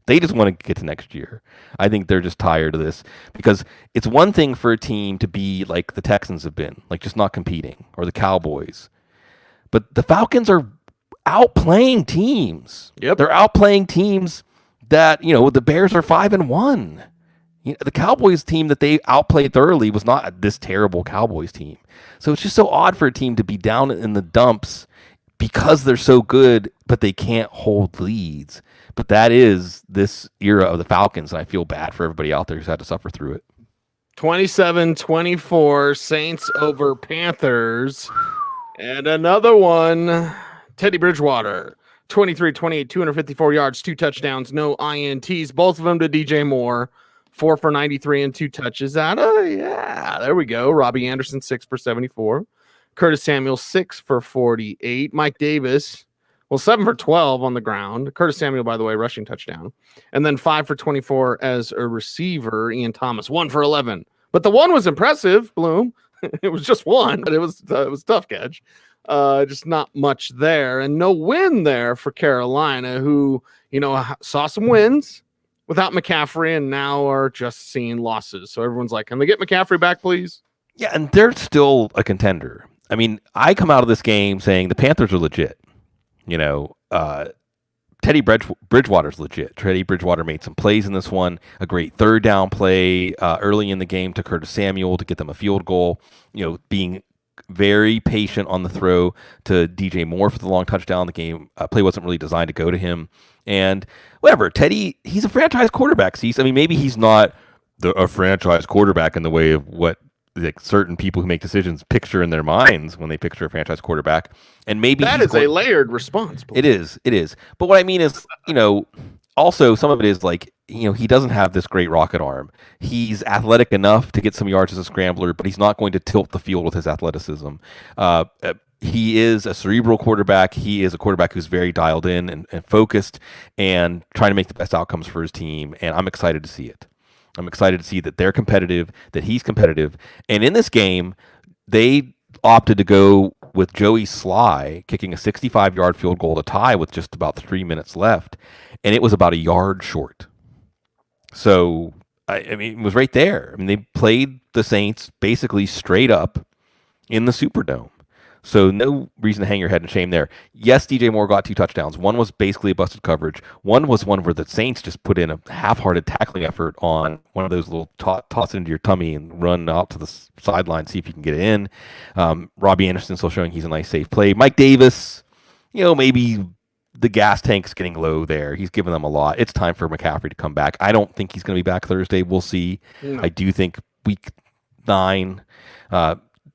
[SPEAKER 2] they just want to get to next year. I think they're just tired of this because it's one thing for a team to be like the Texans have been, like just not competing, or the Cowboys. But the Falcons are outplaying teams.
[SPEAKER 1] Yep.
[SPEAKER 2] They're outplaying teams that, the Bears are 5-1. The Cowboys team that they outplayed thoroughly was not this terrible Cowboys team. So it's just so odd for a team to be down in the dumps because they're so good, but they can't hold leads. But that is this era of the Falcons, and I feel bad for everybody out there who's had to suffer through it.
[SPEAKER 1] 27-24, Saints over Panthers. And another one, Teddy Bridgewater, 23-28, 254 yards, 2 touchdowns, no INTs, both of them to DJ Moore, 4 for 93 and 2 touches. There we go. Robbie Anderson, 6 for 74. Curtis Samuel, 6 for 48. Mike Davis, 7 for 12 on the ground. Curtis Samuel, by the way, rushing touchdown. And then 5 for 24 as a receiver. Ian Thomas, 1 for 11. But the one was impressive, Bloom. It was just one, but it was a tough catch. Just not much there. And no win there for Carolina, who, saw some wins without McCaffrey and now are just seeing losses. So everyone's like, can they get McCaffrey back, please?
[SPEAKER 2] Yeah, and they're still a contender. I mean, I come out of this game saying the Panthers are legit. Teddy Bridgewater's legit. Teddy Bridgewater made some plays in this one. A great third down play early in the game to Curtis Samuel to get them a field goal. Being very patient on the throw to DJ Moore for the long touchdown. The game play wasn't really designed to go to him. And whatever, Teddy, he's a franchise quarterback. Maybe he's not a franchise quarterback in the way of what certain people who make decisions picture in their minds when they picture a franchise quarterback. And maybe
[SPEAKER 1] that is a layered response.
[SPEAKER 2] It is. But what I mean is, also some of it is like, he doesn't have this great rocket arm. He's athletic enough to get some yards as a scrambler, but he's not going to tilt the field with his athleticism. He is a cerebral quarterback. He is a quarterback who's very dialed in and focused and trying to make the best outcomes for his team. And I'm excited to see it. I'm excited to see that they're competitive, that he's competitive. And in this game, they opted to go with Joey Sly kicking a 65-yard field goal to tie with just about 3 minutes left. And it was about a yard short. So, I mean, it was right there. I mean, they played the Saints basically straight up in the Superdome. So no reason to hang your head in shame there. Yes, DJ Moore got 2 touchdowns. One was basically a busted coverage. One was one where the Saints just put in a half-hearted tackling effort on one of those little toss it into your tummy and run out to the sideline, see if you can get it in. Robbie Anderson still showing he's a nice, safe play. Mike Davis, maybe the gas tank's getting low there. He's given them a lot. It's time for McCaffrey to come back. I don't think he's going to be back Thursday. We'll see. No. I do think week 9,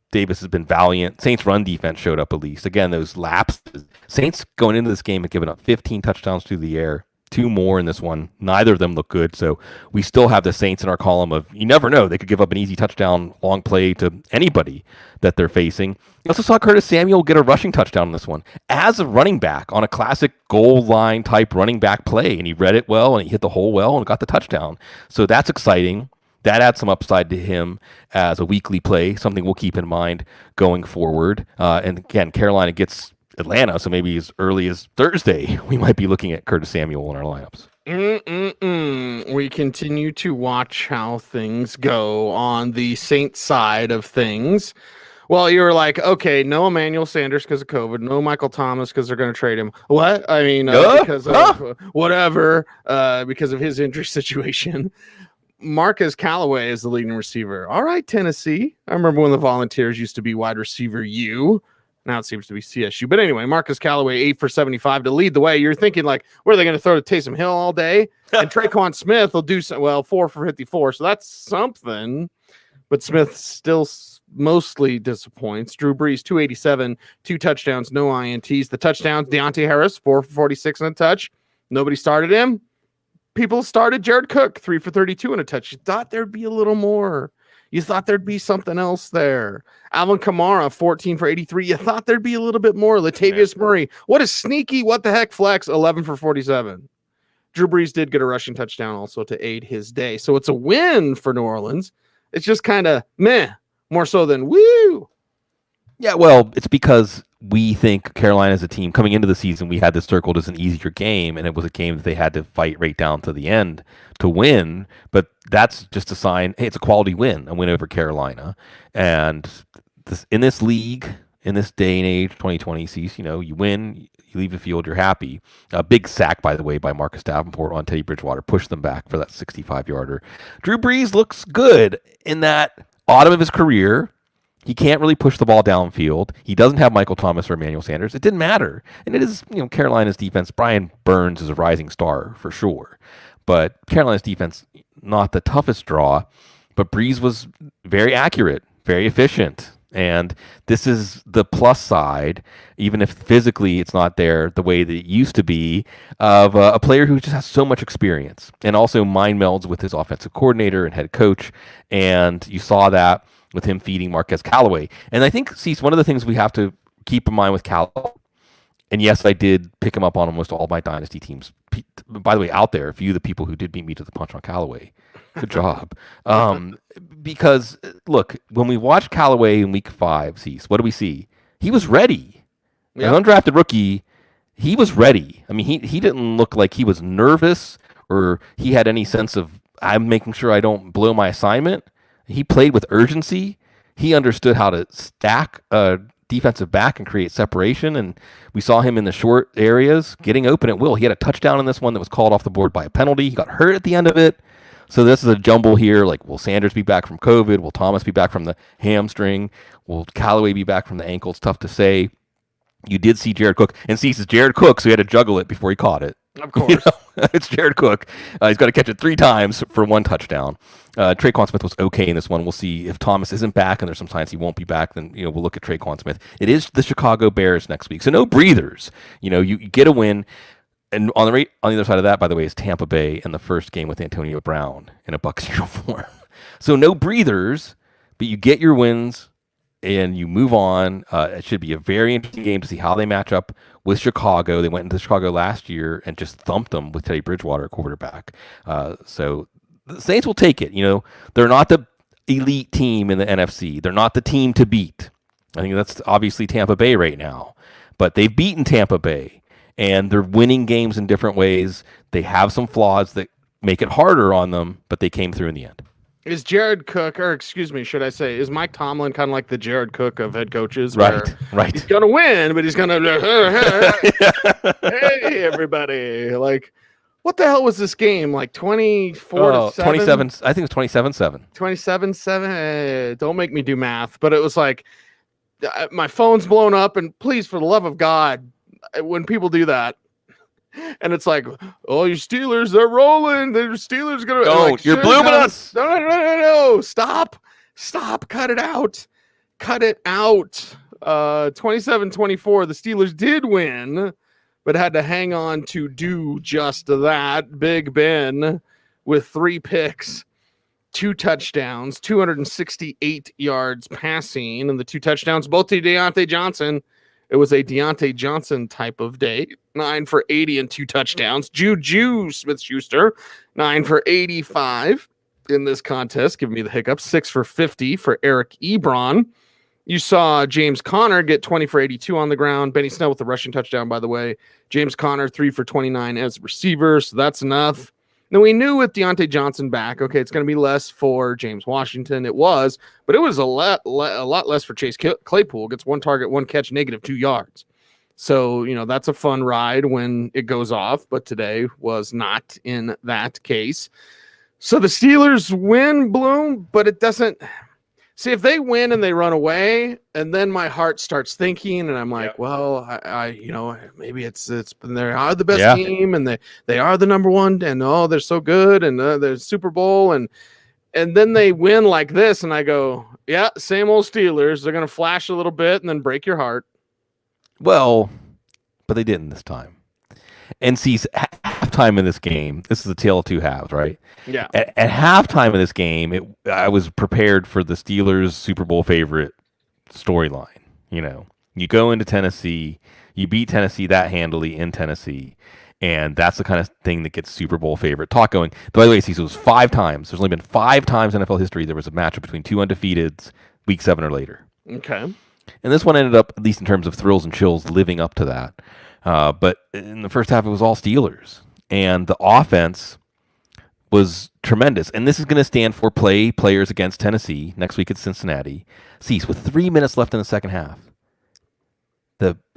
[SPEAKER 2] Davis has been valiant. Saints' run defense showed up at least. Again, those lapses. Saints going into this game have given up 15 touchdowns through the air, 2 more in this one. Neither of them look good, so we still have the Saints in our column of you never know. They could give up an easy touchdown, long play to anybody that they're facing. You also saw Curtis Samuel get a rushing touchdown in this one as a running back on a classic goal line type running back play, and he read it well, and he hit the hole well, and got the touchdown. So that's exciting. That adds some upside to him as a weekly play, something we'll keep in mind going forward. And again, Carolina gets Atlanta, so maybe as early as Thursday, we might be looking at Curtis Samuel in our lineups.
[SPEAKER 1] We continue to watch how things go on the Saints side of things. Well, you were like, okay, no Emmanuel Sanders because of COVID, no Michael Thomas because they're going to trade him. What? I mean, because of whatever, because of his injury situation. Marcus Callaway is the leading receiver. All right, Tennessee. I remember when the Volunteers used to be wide receiver U. Now it seems to be CSU. But anyway, Marcus Callaway, 8 for 75 to lead the way. You're thinking, like, where are they going to throw to Taysom Hill all day? And Traquan Smith will do 4 for 54. So that's something. But Smith still mostly disappoints. Drew Brees, 287, 2 touchdowns, no INTs. The touchdowns, Deontay Harris, 4 for 46 and a touch. Nobody started him. People started Jared Cook, 3 for 32 and a touch. You thought there'd be a little more. You thought there'd be something else there. Alvin Kamara, 14 for 83. You thought there'd be a little bit more. Latavius Murray, what a sneaky, what the heck flex, 11 for 47. Drew Brees did get a rushing touchdown also to aid his day. So it's a win for New Orleans. It's just kind of meh, more so than woo.
[SPEAKER 2] Yeah, well, it's because we think Carolina is a team coming into the season. We had this circled as an easier game, and it was a game that they had to fight right down to the end to win. But that's just a sign, hey, it's a quality win, a win over Carolina. And in this league, in this day and age, 2020, Cease, you win, you leave the field, you're happy. A big sack, by the way, by Marcus Davenport on Teddy Bridgewater, pushed them back for that 65-yarder. Drew Brees looks good in that autumn of his career. He can't really push the ball downfield. He doesn't have Michael Thomas or Emmanuel Sanders. It didn't matter. And it is, Carolina's defense. Brian Burns is a rising star for sure. But Carolina's defense, not the toughest draw. But Brees was very accurate, very efficient. And this is the plus side, even if physically it's not there the way that it used to be, of a player who just has so much experience and also mind melds with his offensive coordinator and head coach. And you saw that with him feeding Marquez Callaway. And I think, Cease, one of the things we have to keep in mind with Callaway, and yes, I did pick him up on almost all my dynasty teams. By the way, out there, if you the people who did beat me to the punch on Callaway, good job. Because, look, when we watched Callaway in week 5, Cease, what do we see? He was ready. Yep. An undrafted rookie, he was ready. I mean, he didn't look like he was nervous or he had any sense of, I'm making sure I don't blow my assignment. He played with urgency. He understood how to stack a defensive back and create separation, and we saw him in the short areas getting open at will. He had a touchdown in this one that was called off the board by a penalty. He got hurt at the end of it. So this is a jumble here. Like, will Sanders be back from COVID? Will Thomas be back from the hamstring? Will Callaway be back from the ankle? It's tough to say. You did see Jared Cook, and Cease is Jared Cook, so he had to juggle it before he caught it.
[SPEAKER 1] Of course.
[SPEAKER 2] It's Jared Cook. He's got to catch it 3 times for 1 touchdown. Traquan Smith was okay in this one. We'll see if Thomas isn't back, and there's some signs he won't be back. Then we'll look at Traquan Smith. It is the Chicago Bears next week, so no breathers. You get a win, and on the other side of that, by the way, is Tampa Bay in the first game with Antonio Brown in a Bucs uniform. So no breathers, but you get your wins and you move on. It should be a very interesting game to see how they match up with Chicago. They went into Chicago last year and just thumped them with Teddy Bridgewater quarterback. So the Saints will take it. They're not the elite team in the NFC. They're not the team to beat. I think that's obviously Tampa Bay right now. But they've beaten Tampa Bay, and they're winning games in different ways. They have some flaws that make it harder on them, but they came through in the end.
[SPEAKER 1] Is Jared Cook, or excuse me, should I say, is Mike Tomlin kind of like the Jared Cook of head coaches?
[SPEAKER 2] Right.
[SPEAKER 1] He's going to win, but he's going to, hey, everybody. Like, what the hell was this game? Like 24-7?
[SPEAKER 2] 27, I think it was 27-7.
[SPEAKER 1] 27-7? Don't make me do math, but it was like, my phone's blown up, and please, for the love of God, when people do that, and it's like, oh, your Steelers, they're rolling. The Steelers going to...
[SPEAKER 2] Oh,
[SPEAKER 1] like,
[SPEAKER 2] you're blooming us.
[SPEAKER 1] No. Stop. Cut it out. 27-24. The Steelers did win, but had to hang on to do just that. Big Ben with 3 picks, 2 touchdowns, 268 yards passing, and the 2 touchdowns, both to Deontay Johnson. It was a Deontay Johnson type of day. 9 for 80 and 2 touchdowns. Juju Smith-Schuster, 9 for 85 in this contest. Giving me the hiccups. 6 for 50 for Eric Ebron. You saw James Conner get 20 for 82 on the ground. Benny Snell with the rushing touchdown, by the way. James Conner, 3 for 29 as a receiver, so that's enough. Now, we knew with Deontay Johnson back, okay, it's going to be less for James Washington. It was, but it was a lot less for Chase Claypool. Gets 1 target, 1 catch, -2 yards. So, that's a fun ride when it goes off, but today was not in that case. So the Steelers win, Bloom, but it doesn't... See, if they win and they run away, and then my heart starts thinking, and I'm like, well, I maybe it's been they are the best team, and they are the number 1, and they're so good, and they're Super Bowl, and then they win like this, and I go, yeah, same old Steelers. They're gonna flash a little bit and then break your heart.
[SPEAKER 2] Well, but they didn't this time. And see, halftime in this game, this is a tale of 2 halves, right?
[SPEAKER 1] Yeah.
[SPEAKER 2] At halftime of this game, I was prepared for the Steelers' Super Bowl favorite storyline. You go into Tennessee, you beat Tennessee that handily in Tennessee, and that's the kind of thing that gets Super Bowl favorite talk going. By the way, Cecil, it was 5 times. There's only been 5 times in NFL history there was a matchup between 2 undefeateds, week 7 or later.
[SPEAKER 1] Okay.
[SPEAKER 2] And this one ended up, at least in terms of thrills and chills, living up to that. But in the first half, it was all Steelers. And the offense was tremendous. And this is going to stand for players against Tennessee next week at Cincinnati. Cease with 3 minutes left in the second half.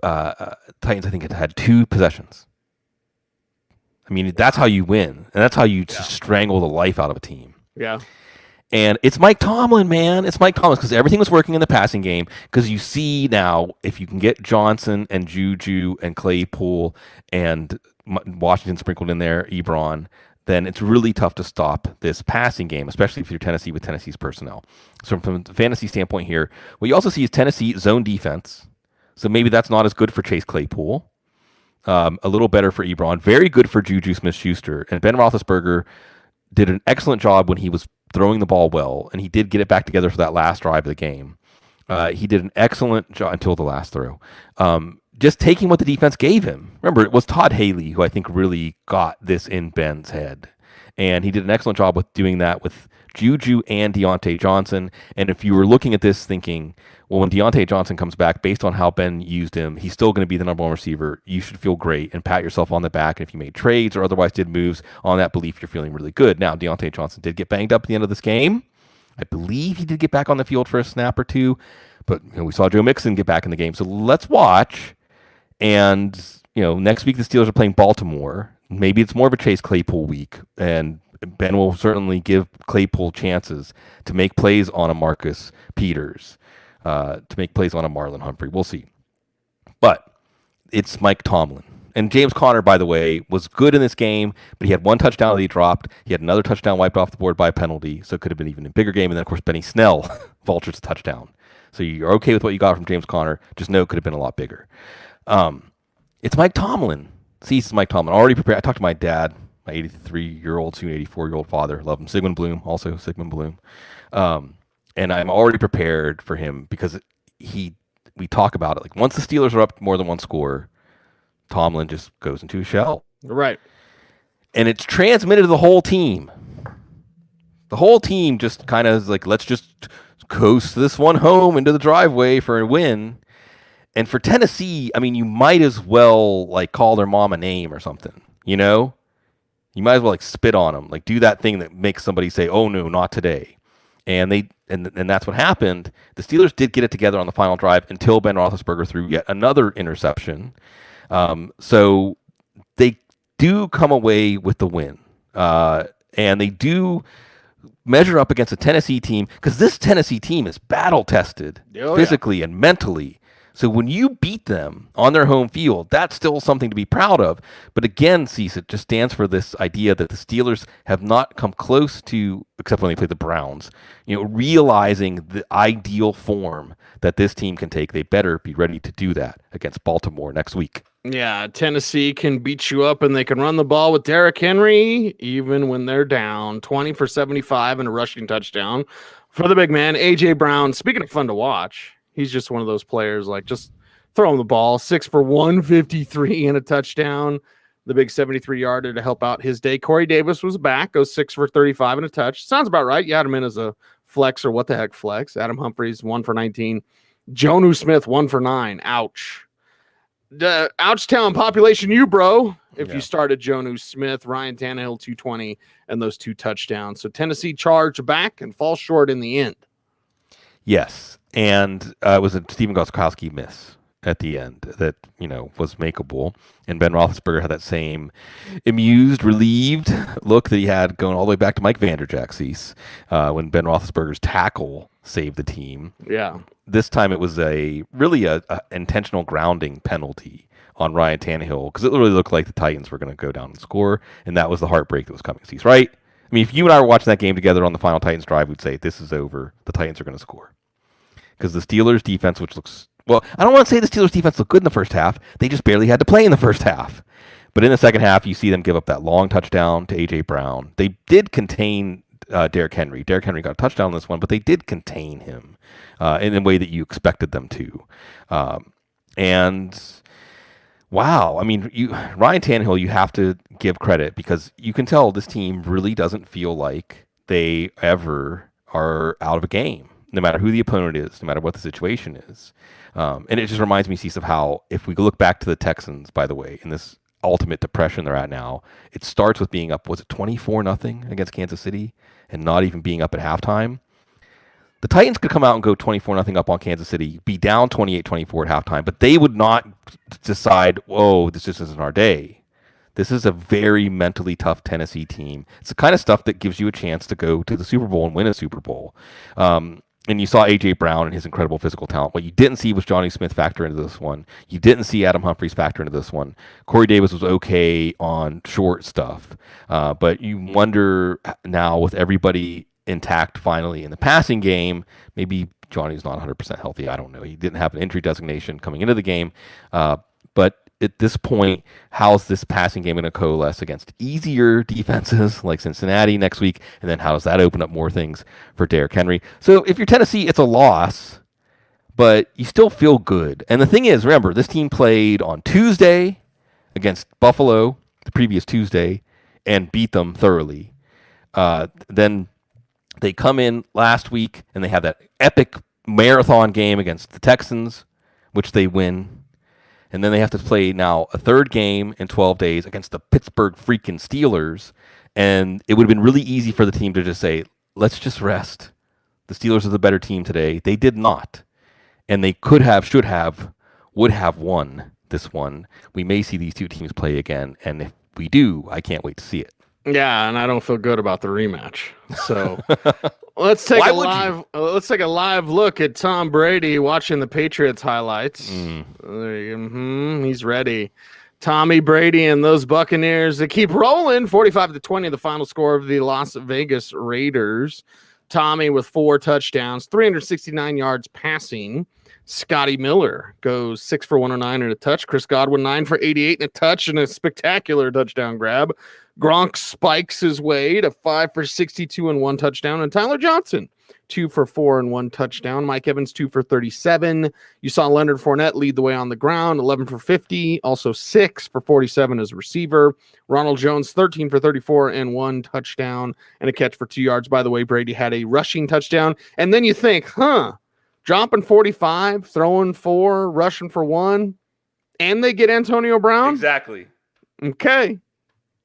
[SPEAKER 2] Titans, I think, had 2 possessions. I mean, that's how you win, and that's how you just strangle the life out of a team.
[SPEAKER 1] Yeah.
[SPEAKER 2] And it's Mike Tomlin, man. It's Mike Tomlin because everything was working in the passing game. Because you see now, if you can get Johnson and Juju and Claypool and Washington sprinkled in there, Ebron, then it's really tough to stop this passing game, especially if you're Tennessee with Tennessee's personnel. So from a fantasy standpoint here, what you also see is Tennessee zone defense. So maybe that's not as good for Chase Claypool. A little better for Ebron. Very good for Juju Smith-Schuster. And Ben Roethlisberger did an excellent job when he was throwing the ball well, and he did get it back together for that last drive of the game. He did an excellent job until the last throw. Just taking what the defense gave him. Remember, it was Todd Haley who I think really got this in Ben's head. And he did an excellent job with doing that with Juju and Deontay Johnson. And if you were looking at this thinking, well, when Deontay Johnson comes back, based on how Ben used him, he's still going to be the number 1 receiver. You should feel great and pat yourself on the back. And if you made trades or otherwise did moves on that belief, you're feeling really good. Now, Deontay Johnson did get banged up at the end of this game. I believe he did get back on the field for a snap or 2. But we saw Joe Mixon get back in the game. So let's watch. And next week the Steelers are playing Baltimore. Maybe it's more of a Chase Claypool week. And Ben will certainly give Claypool chances to make plays on a Marcus Peters. To make plays on a Marlon Humphrey. We'll see. But it's Mike Tomlin. And James Conner, by the way, was good in this game, but he had 1 touchdown that he dropped. He had another touchdown wiped off the board by a penalty, so it could have been even a bigger game. And then, of course, Benny Snell vultures a touchdown. So you're okay with what you got from James Conner. Just know it could have been a lot bigger. It's Mike Tomlin. See, it's Mike Tomlin. Already prepared. I talked to my dad, my 83-year-old, soon 84-year-old father. Love him. Sigmund Bloom, also Sigmund Bloom. And I'm already prepared for him because we talk about it. Like once the Steelers are up more than 1 score, Tomlin just goes into a shell.
[SPEAKER 1] Right.
[SPEAKER 2] And it's transmitted to the whole team. The whole team just kind of is like, let's just coast this one home into the driveway for a win. And for Tennessee, I mean, you might as well like call their mom a name or something, You might as well like spit on them, like do that thing that makes somebody say, "Oh no, not today." And that's what happened. The Steelers did get it together on the final drive until Ben Roethlisberger threw yet another interception. So they do come away with the win, and they do measure up against a Tennessee team because this Tennessee team is battle tested physically and mentally. So when you beat them on their home field, that's still something to be proud of. But again, Cecil, it just stands for this idea that the Steelers have not come close to, except when they play the Browns, realizing the ideal form that this team can take. They better be ready to do that against Baltimore next week.
[SPEAKER 1] Yeah, Tennessee can beat you up and they can run the ball with Derrick Henry even when they're down. 20 for 75 and a rushing touchdown for the big man, A.J. Brown. Speaking of fun to watch, he's just one of those players, like just throw him the ball. 6 for 153 and a touchdown. The big 73-yarder to help out his day. Corey Davis was back, goes 6 for 35 and a touch. Sounds about right. You had him in as a flex or what the heck flex. Adam Humphries, 1 for 19. Jonnu Smith, 1 for 9. Ouch. The Ouchtown population, you, bro. If you started Jonnu Smith, Ryan Tannehill, 220, and those 2 touchdowns. So Tennessee charged back and falls short in the end.
[SPEAKER 2] Yes. And it was a Stephen Gostkowski miss at the end that, was makeable. And Ben Roethlisberger had that same amused, relieved look that he had going all the way back to Mike Vanderjagt when Ben Roethlisberger's tackle saved the team.
[SPEAKER 1] Yeah.
[SPEAKER 2] This time it was really a intentional grounding penalty on Ryan Tannehill because it literally looked like the Titans were going to go down and score, and that was the heartbreak that was coming, Cecil, right? I mean, if you and I were watching that game together on the final Titans drive, we'd say, this is over. The Titans are going to score. Because the Steelers' defense, which looks... Well, I don't want to say the Steelers' defense looked good in the first half. They just barely had to play in the first half. But in the second half, you see them give up that long touchdown to A.J. Brown. They did contain Derrick Henry. Derrick Henry got a touchdown on this one, but they did contain him in a way that you expected them to. And... Wow. I mean, Ryan Tannehill, you have to give credit because you can tell this team really doesn't feel like they ever are out of a game, no matter who the opponent is, no matter what the situation is. And it just reminds me, Cease, of how if we look back to the Texans, by the way, in this ultimate depression they're at now, it starts with being up, was it 24-0 against Kansas City and not even being up at halftime? The Titans could come out and go 24-0 up on Kansas City, be down 28-24 at halftime, but they would not decide, whoa, this just isn't our day. This is a very mentally tough Tennessee team. It's the kind of stuff that gives you a chance to go to the Super Bowl and win a Super Bowl. And you saw A.J. Brown and his incredible physical talent. What you didn't see was Johnny Smith factor into this one. You didn't see Adam Humphries factor into this one. Corey Davis was okay on short stuff. But you wonder now with everybody intact finally in the passing game, maybe Johnny's not 100% healthy. I don't know. He didn't have an injury designation coming into the game. But at this point, how's this passing game going to coalesce against easier defenses like Cincinnati next week? And then how does that open up more things for Derrick Henry? So if you're Tennessee, it's a loss, but you still feel good. And the thing is, remember, this team played on Tuesday against Buffalo, the previous Tuesday, and beat them thoroughly. Then they come in last week and they have that epic marathon game against the Texans, which they win. And then they have to play now a third game in 12 days against the Pittsburgh freaking Steelers. And it would have been really easy for the team to just say, let's just rest. The Steelers are the better team today. They did not. And they could have, should have, would have won this one. We may see these two teams play again. And if we do, I can't wait to see it.
[SPEAKER 1] Yeah, and I don't feel good about the rematch. So let's take a live look at Tom Brady watching the Patriots highlights. He's ready. Tommy Brady and those Buccaneers, they keep rolling. 45-20, the final score of the Las Vegas Raiders. Tommy with 4 touchdowns, 369 yards passing. Scotty Miller goes 6 for 109 and a touch. Chris Godwin 9 for 88 and a touch and a spectacular touchdown grab. Gronk spikes his way to 5 for 62 and 1 touchdown. And Tyler Johnson 2 for 4 and 1 touchdown. Mike Evans 2 for 37. You saw Leonard Fournette lead the way on the ground, 11 for 50, also 6 for 47 as a receiver. Ronald Jones 13 for 34 and 1 touchdown and a catch for 2 yards. By the way, Brady had a rushing touchdown. And then you think, dropping 45, throwing 4, rushing for 1, and they get Antonio Brown?
[SPEAKER 2] Exactly.
[SPEAKER 1] Okay.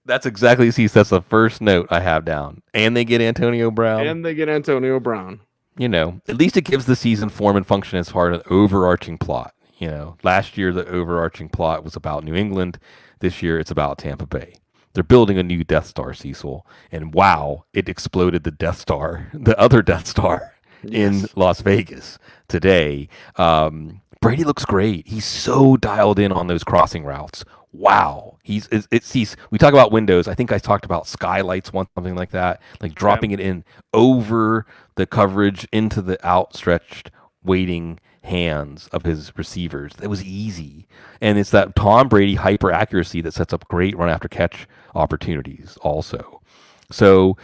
[SPEAKER 2] That's exactly, that's the first note I have down. And they get Antonio Brown. You know, at least it gives the season form and function as part of an overarching plot. You know, last year the overarching plot was about New England. This year it's about Tampa Bay. They're building a new Death Star, Cecil. And wow, it exploded the Death Star, the other Death Star in Las Vegas today. Brady looks great. He's so dialed in on those crossing routes. Wow. We talk about windows. I think I talked about skylights once, something like that, like dropping it in over the coverage into the outstretched waiting hands of his receivers. That was easy. And it's that Tom Brady hyper accuracy that sets up great run after catch opportunities also. So,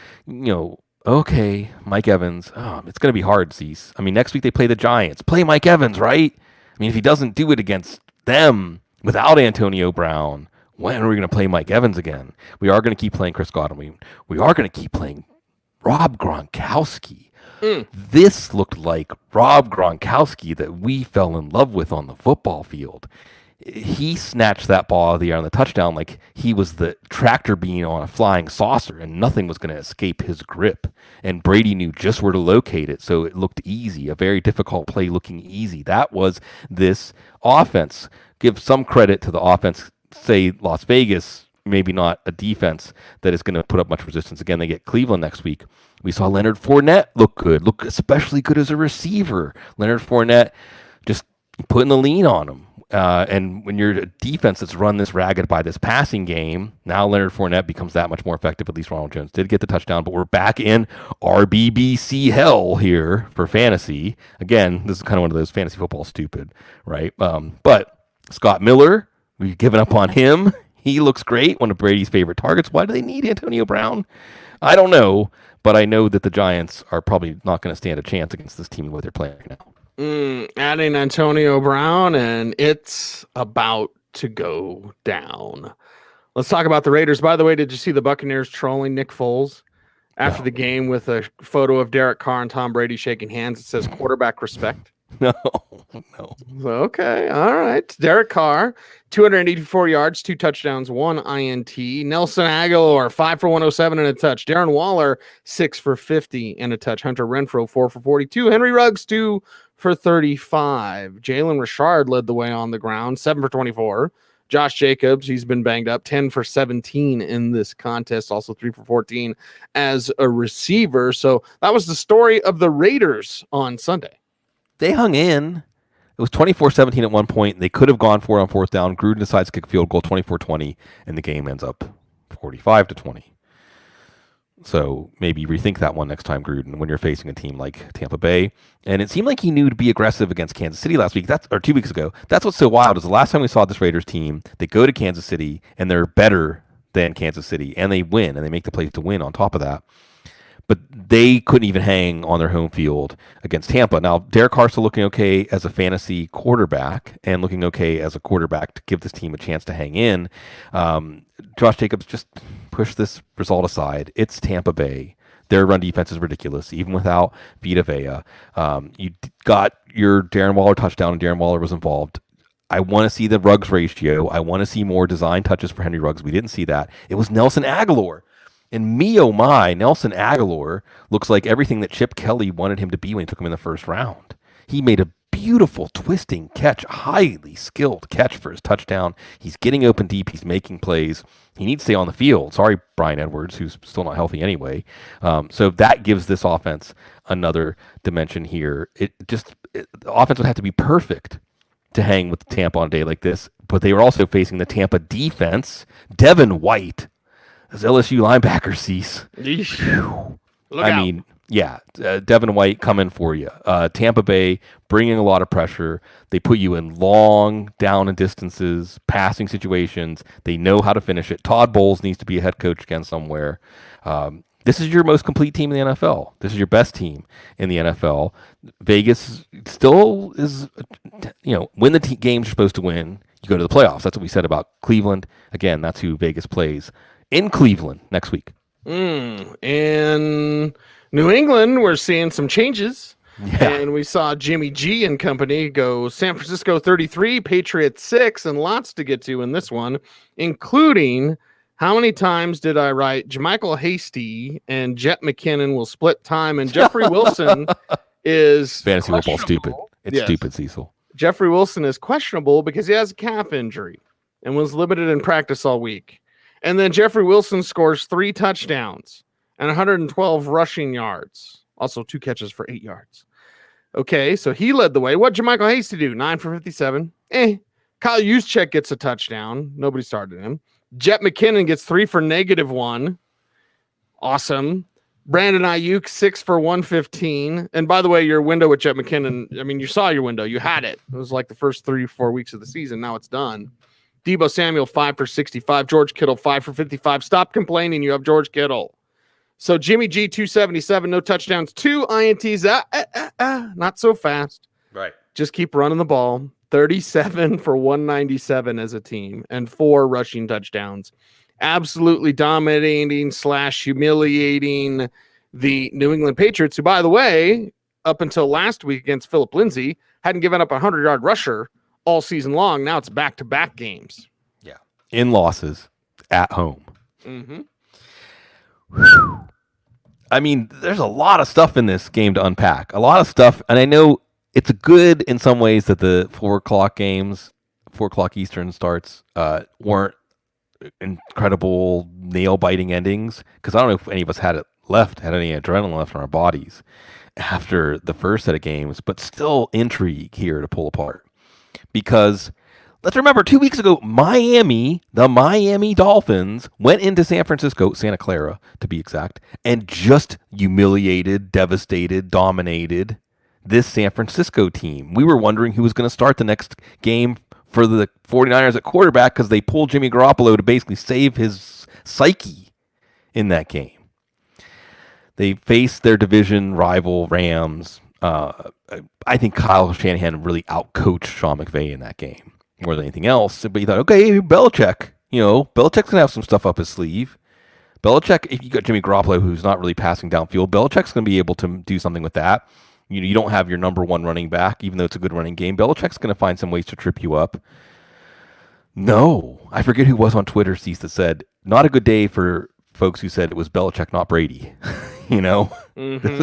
[SPEAKER 2] okay, Mike Evans. It's going to be hard, Cease. I mean, next week they play the Giants. Play Mike Evans, right? I mean, if he doesn't do it against them without Antonio Brown, when are we going to play Mike Evans again? We are going to keep playing Chris Godwin. We are going to keep playing Rob Gronkowski. This looked like Rob Gronkowski that we fell in love with on the football field. He snatched that ball out of the air on the touchdown like he was the tractor beam on a flying saucer, and nothing was going to escape his grip. And Brady knew just where to locate it, so it looked easy, a very difficult play looking easy. That was this offense. Give some credit to the offense, say Las Vegas, maybe not a defense that is going to put up much resistance. Again, they get Cleveland next week. We saw Leonard Fournette look especially good as a receiver. Leonard Fournette just putting the lean on him. And when you're a defense that's run this ragged by this passing game, now Leonard Fournette becomes that much more effective. At least Ronald Jones did get the touchdown, but we're back in RBBC hell here for fantasy. Again, this is kind of one of those fantasy football stupid, right? But Scott Miller, we've given up on him. He looks great, one of Brady's favorite targets. Why do they need Antonio Brown? I don't know, but I know that the Giants are probably not going to stand a chance against this team the way they're playing right now.
[SPEAKER 1] Adding Antonio Brown, and it's about to go down. Let's talk about the Raiders. By the way, did you see the Buccaneers trolling Nick Foles after the game with a photo of Derek Carr and Tom Brady shaking hands? It says quarterback respect.
[SPEAKER 2] No, no.
[SPEAKER 1] Okay, all right. Derek Carr, 284 yards, 2 touchdowns, 1 INT. Nelson Aguilar, 5 for 107 and a touch. Darren Waller, 6 for 50 and a touch. Hunter Renfrow, 4 for 42. Henry Ruggs, 2 for 35. Jalen Richard led the way on the ground, 7 for 24. Josh Jacobs, he's been banged up, 10 for 17 in this contest, also 3 for 14 as a receiver. So that was the story of the Raiders on Sunday.
[SPEAKER 2] They hung in. It was 24-17 at one point. They could have gone for it on fourth down. Gruden decides to kick a field goal, 24-20, and the game ends up 45-20. So maybe rethink that one next time, Gruden, when you're facing a team like Tampa Bay. And it seemed like he knew to be aggressive against Kansas City last week, or 2 weeks ago. That's what's so wild is the last time we saw this Raiders team, they go to Kansas City, and they're better than Kansas City, and they win, and they make the plays to win on top of that. But they couldn't even hang on their home field against Tampa. Now, Derek Carr still looking okay as a fantasy quarterback and looking okay as a quarterback to give this team a chance to hang in. Josh Jacobs just pushed this result aside. It's Tampa Bay. Their run defense is ridiculous, even without Vita Vea. You got your Darren Waller touchdown, and Darren Waller was involved. I want to see the Ruggs ratio. I want to see more design touches for Henry Ruggs. We didn't see that. It was Nelson Aguilar. And me, oh my, Nelson Aguilar looks like everything that Chip Kelly wanted him to be when he took him in the first round. He made a beautiful twisting catch, highly skilled catch for his touchdown. He's getting open deep. He's making plays. He needs to stay on the field. Sorry, Brian Edwards, who's still not healthy anyway. So that gives this offense another dimension here. The offense would have to be perfect to hang with Tampa on a day like this, but they were also facing the Tampa defense. Devin White, as LSU linebacker, cease. Devin White coming for you. Tampa Bay bringing a lot of pressure. They put you in long down and distances, passing situations. They know how to finish it. Todd Bowles needs to be a head coach again somewhere. This is your most complete team in the NFL. This is your best team in the NFL. Vegas still is, when the games you're supposed to win, you go to the playoffs. That's what we said about Cleveland. Again, that's who Vegas plays in Cleveland next week.
[SPEAKER 1] In New England, we're seeing some changes. Yeah. And we saw Jimmy G and company go San Francisco 33, Patriots 6, and lots to get to in this one, including how many times did I write JaMychal Hasty and Jet McKinnon will split time, and Jeffrey Wilson is
[SPEAKER 2] fantasy football stupid. It's stupid, Cecil.
[SPEAKER 1] Jeffrey Wilson is questionable because he has a calf injury and was limited in practice all week. And then Jeffrey Wilson scores 3 touchdowns and 112 rushing yards. Also 2 catches for 8 yards. Okay, so he led the way. What did JaMychal Hasty do? 9 for 57. Kyle Juszczyk gets a touchdown. Nobody started him. Jet McKinnon gets 3 for -1. Awesome. Brandon Ayuk, 6 for 115. And by the way, your window with Jet McKinnon, you saw your window. You had it. It was like the first 3-4 weeks of the season. Now it's done. Deebo Samuel, 5 for 65. George Kittle, 5 for 55. Stop complaining. You have George Kittle. So Jimmy G, 277, no touchdowns, 2 INTs. Not so fast.
[SPEAKER 2] Right.
[SPEAKER 1] Just keep running the ball. 37 for 197 as a team and 4 rushing touchdowns. Absolutely dominating / humiliating the New England Patriots, who, by the way, up until last week against Phillip Lindsay, hadn't given up a 100-yard rusher all season long. Now it's back-to-back games.
[SPEAKER 2] Yeah. In losses at home.
[SPEAKER 1] Mm-hmm.
[SPEAKER 2] There's a lot of stuff in this game to unpack. A lot of stuff. And I know it's good in some ways that the 4 o'clock games, 4 o'clock Eastern starts, weren't incredible nail-biting endings. Because I don't know if any of us had any adrenaline left in our bodies after the first set of games. But still intrigue here to pull apart. Because let's remember, 2 weeks ago, the Miami Dolphins went into San Francisco, Santa Clara to be exact, and just humiliated, devastated, dominated this San Francisco team. We were wondering who was going to start the next game for the 49ers at quarterback because they pulled Jimmy Garoppolo to basically save his psyche in that game. They faced their division rival Rams. I think Kyle Shanahan really outcoached Sean McVay in that game more than anything else. But you thought, okay, Belichick, Belichick's going to have some stuff up his sleeve. Belichick, if you got Jimmy Garoppolo, who's not really passing downfield, Belichick's going to be able to do something with that. You don't have your number one running back, even though it's a good running game. Belichick's going to find some ways to trip you up. No, I forget who was on Twitter, Cease, that said, not a good day for folks who said it was Belichick, not Brady.
[SPEAKER 1] Mm-hmm.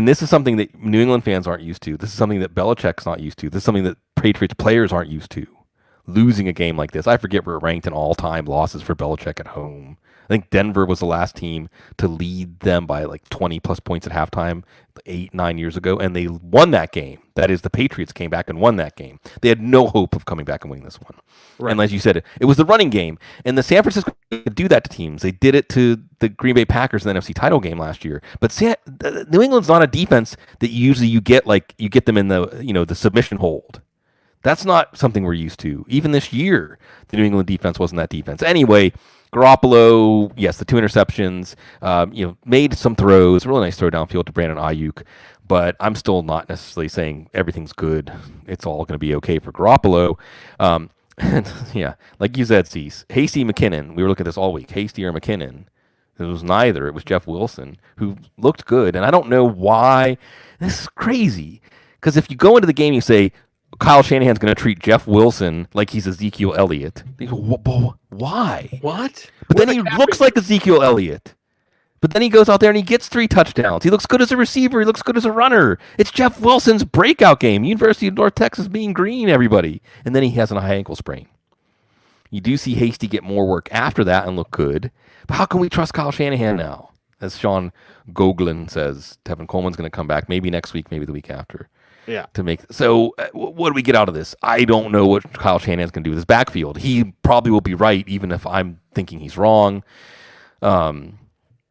[SPEAKER 2] This is something that New England fans aren't used to. This is something that Belichick's not used to. This is something that Patriots players aren't used to. Losing a game like this. I forget we're ranked in all-time losses for Belichick at home. I think Denver was the last team to lead them by like 20-plus points at halftime 8-9 years ago, and they won that game. That is, the Patriots came back and won that game. They had no hope of coming back and winning this one. Right. And as you said, it was the running game. And the San Francisco could do that to teams. They did it to the Green Bay Packers in the NFC title game last year. But New England's not a defense that usually you get them in the submission hold. That's not something we're used to. Even this year, the New England defense wasn't that defense. Anyway, Garoppolo, yes, the 2 interceptions, made some throws, really nice throw downfield to Brandon Ayuk, but I'm still not necessarily saying everything's good. It's all going to be okay for Garoppolo. And yeah, like you said, Cease, Hasty McKinnon, we were looking at this all week, Hasty or McKinnon. It was neither. It was Jeff Wilson, who looked good, and I don't know why. This is crazy, because if you go into the game, you say, Kyle Shanahan's going to treat Jeff Wilson like he's Ezekiel Elliott. Why?
[SPEAKER 1] What?
[SPEAKER 2] But then he looks like Ezekiel Elliott. But then he goes out there and he gets 3 touchdowns. He looks good as a receiver. He looks good as a runner. It's Jeff Wilson's breakout game. University of North Texas being green, everybody. And then he has a high ankle sprain. You do see Hasty get more work after that and look good. But how can we trust Kyle Shanahan now? As Sean Goglin says, Tevin Coleman's going to come back maybe next week, maybe the week after.
[SPEAKER 1] Yeah.
[SPEAKER 2] So what do we get out of this? I don't know what Kyle Shanahan's going to do with his backfield. He probably will be right, even if I'm thinking he's wrong. And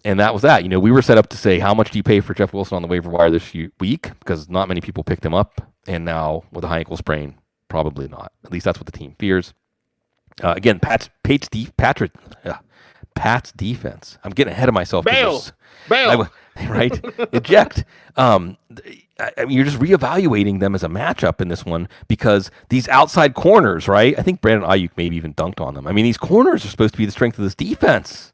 [SPEAKER 2] that was that. We were set up to say, how much do you pay for Jeff Wilson on the waiver wire this week? Because not many people picked him up. And now with a high ankle sprain, probably not. At least that's what the team fears. Again, Pat's defense. I'm getting ahead of myself.
[SPEAKER 1] Bail.
[SPEAKER 2] Right? Eject. You're just reevaluating them as a matchup in this one because these outside corners, right? I think Brandon Ayuk maybe even dunked on them. These corners are supposed to be the strength of this defense.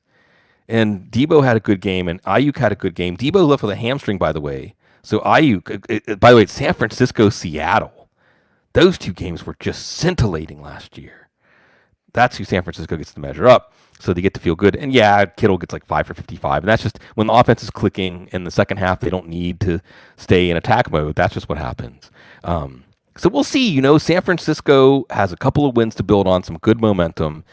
[SPEAKER 2] And Debo had a good game, and Ayuk had a good game. Debo left with a hamstring, by the way. So Ayuk, by the way, it's San Francisco, Seattle. Those 2 games were just scintillating last year. That's who San Francisco gets to measure up. So they get to feel good. And yeah, Kittle gets like 5 for 55. And that's just when the offense is clicking in the second half, they don't need to stay in attack mode. That's just what happens. So we'll see. San Francisco has a couple of wins to build on, some good momentum.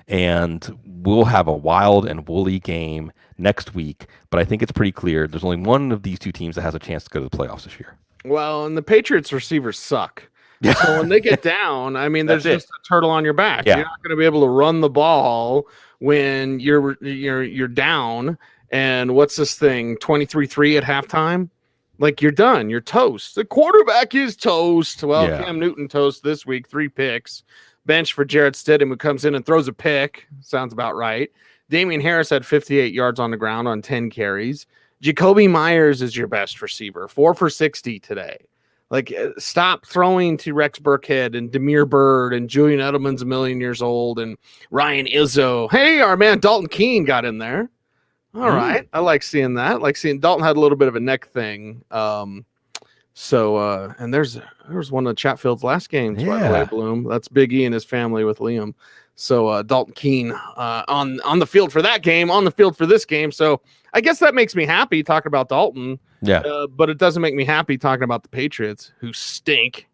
[SPEAKER 2] And we'll have a wild and woolly game next week. But I think it's pretty clear there's only one of these 2 teams that has a chance to go to the playoffs this year.
[SPEAKER 1] Well, and the Patriots receivers suck. So when they get down, there's just a turtle on your back. Yeah. You're not going to be able to run the ball when you're down. And what's this thing? 23-3 at halftime? Like, you're done. You're toast. The quarterback is toast. Well, yeah. Cam Newton toast this week, 3 picks. Bench for Jarrett Stidham, who comes in and throws a pick. Sounds about right. Damian Harris had 58 yards on the ground on 10 carries. Jacoby Myers is your best receiver, 4 for 60 today. Like, stop throwing to Rex Burkhead and Demir Bird and Julian Edelman's a million years old and Ryan Izzo. Hey, our man Dalton Keene got in there. All right. I like seeing that. Like seeing Dalton had a little bit of a neck thing. And there's one of Chatfield's last games, by the way, Bloom. That's Big E and his family with Liam. So Dalton Keene on the field for that game, on the field for this game. So I guess that makes me happy talking about Dalton.
[SPEAKER 2] Yeah.
[SPEAKER 1] But it doesn't make me happy talking about the Patriots, who stink.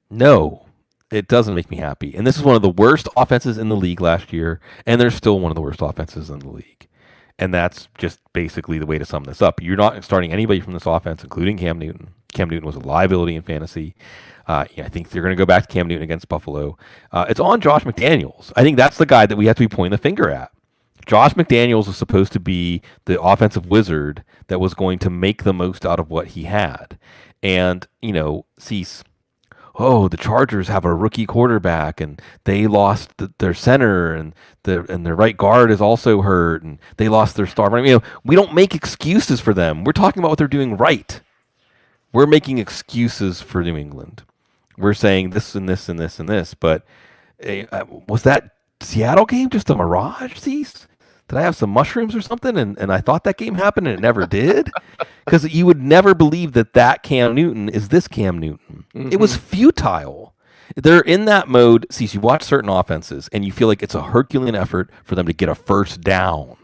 [SPEAKER 2] No, it doesn't make me happy. And this is one of the worst offenses in the league last year, and they're still one of the worst offenses in the league. And that's just basically the way to sum this up. You're not starting anybody from this offense, including Cam Newton. Cam Newton was a liability in fantasy. I think they're going to go back to Cam Newton against Buffalo. It's on Josh McDaniels. I think that's the guy that we have to be pointing the finger at. Josh McDaniels was supposed to be the offensive wizard that was going to make the most out of what he had. And, Cease, the Chargers have a rookie quarterback, and they lost their center, and their right guard is also hurt, and they lost their star. We don't make excuses for them. We're talking about what they're doing right. We're making excuses for New England. We're saying this and this and this and this, but was that Seattle game just a mirage, Cease? did I have some mushrooms or something? And I thought that game happened and it never did. Because you would never believe that Cam Newton is this Cam Newton.
[SPEAKER 1] Mm-hmm.
[SPEAKER 2] It was futile. They're in that mode. See, you watch certain offenses and you feel like it's a Herculean effort for them to get a first down.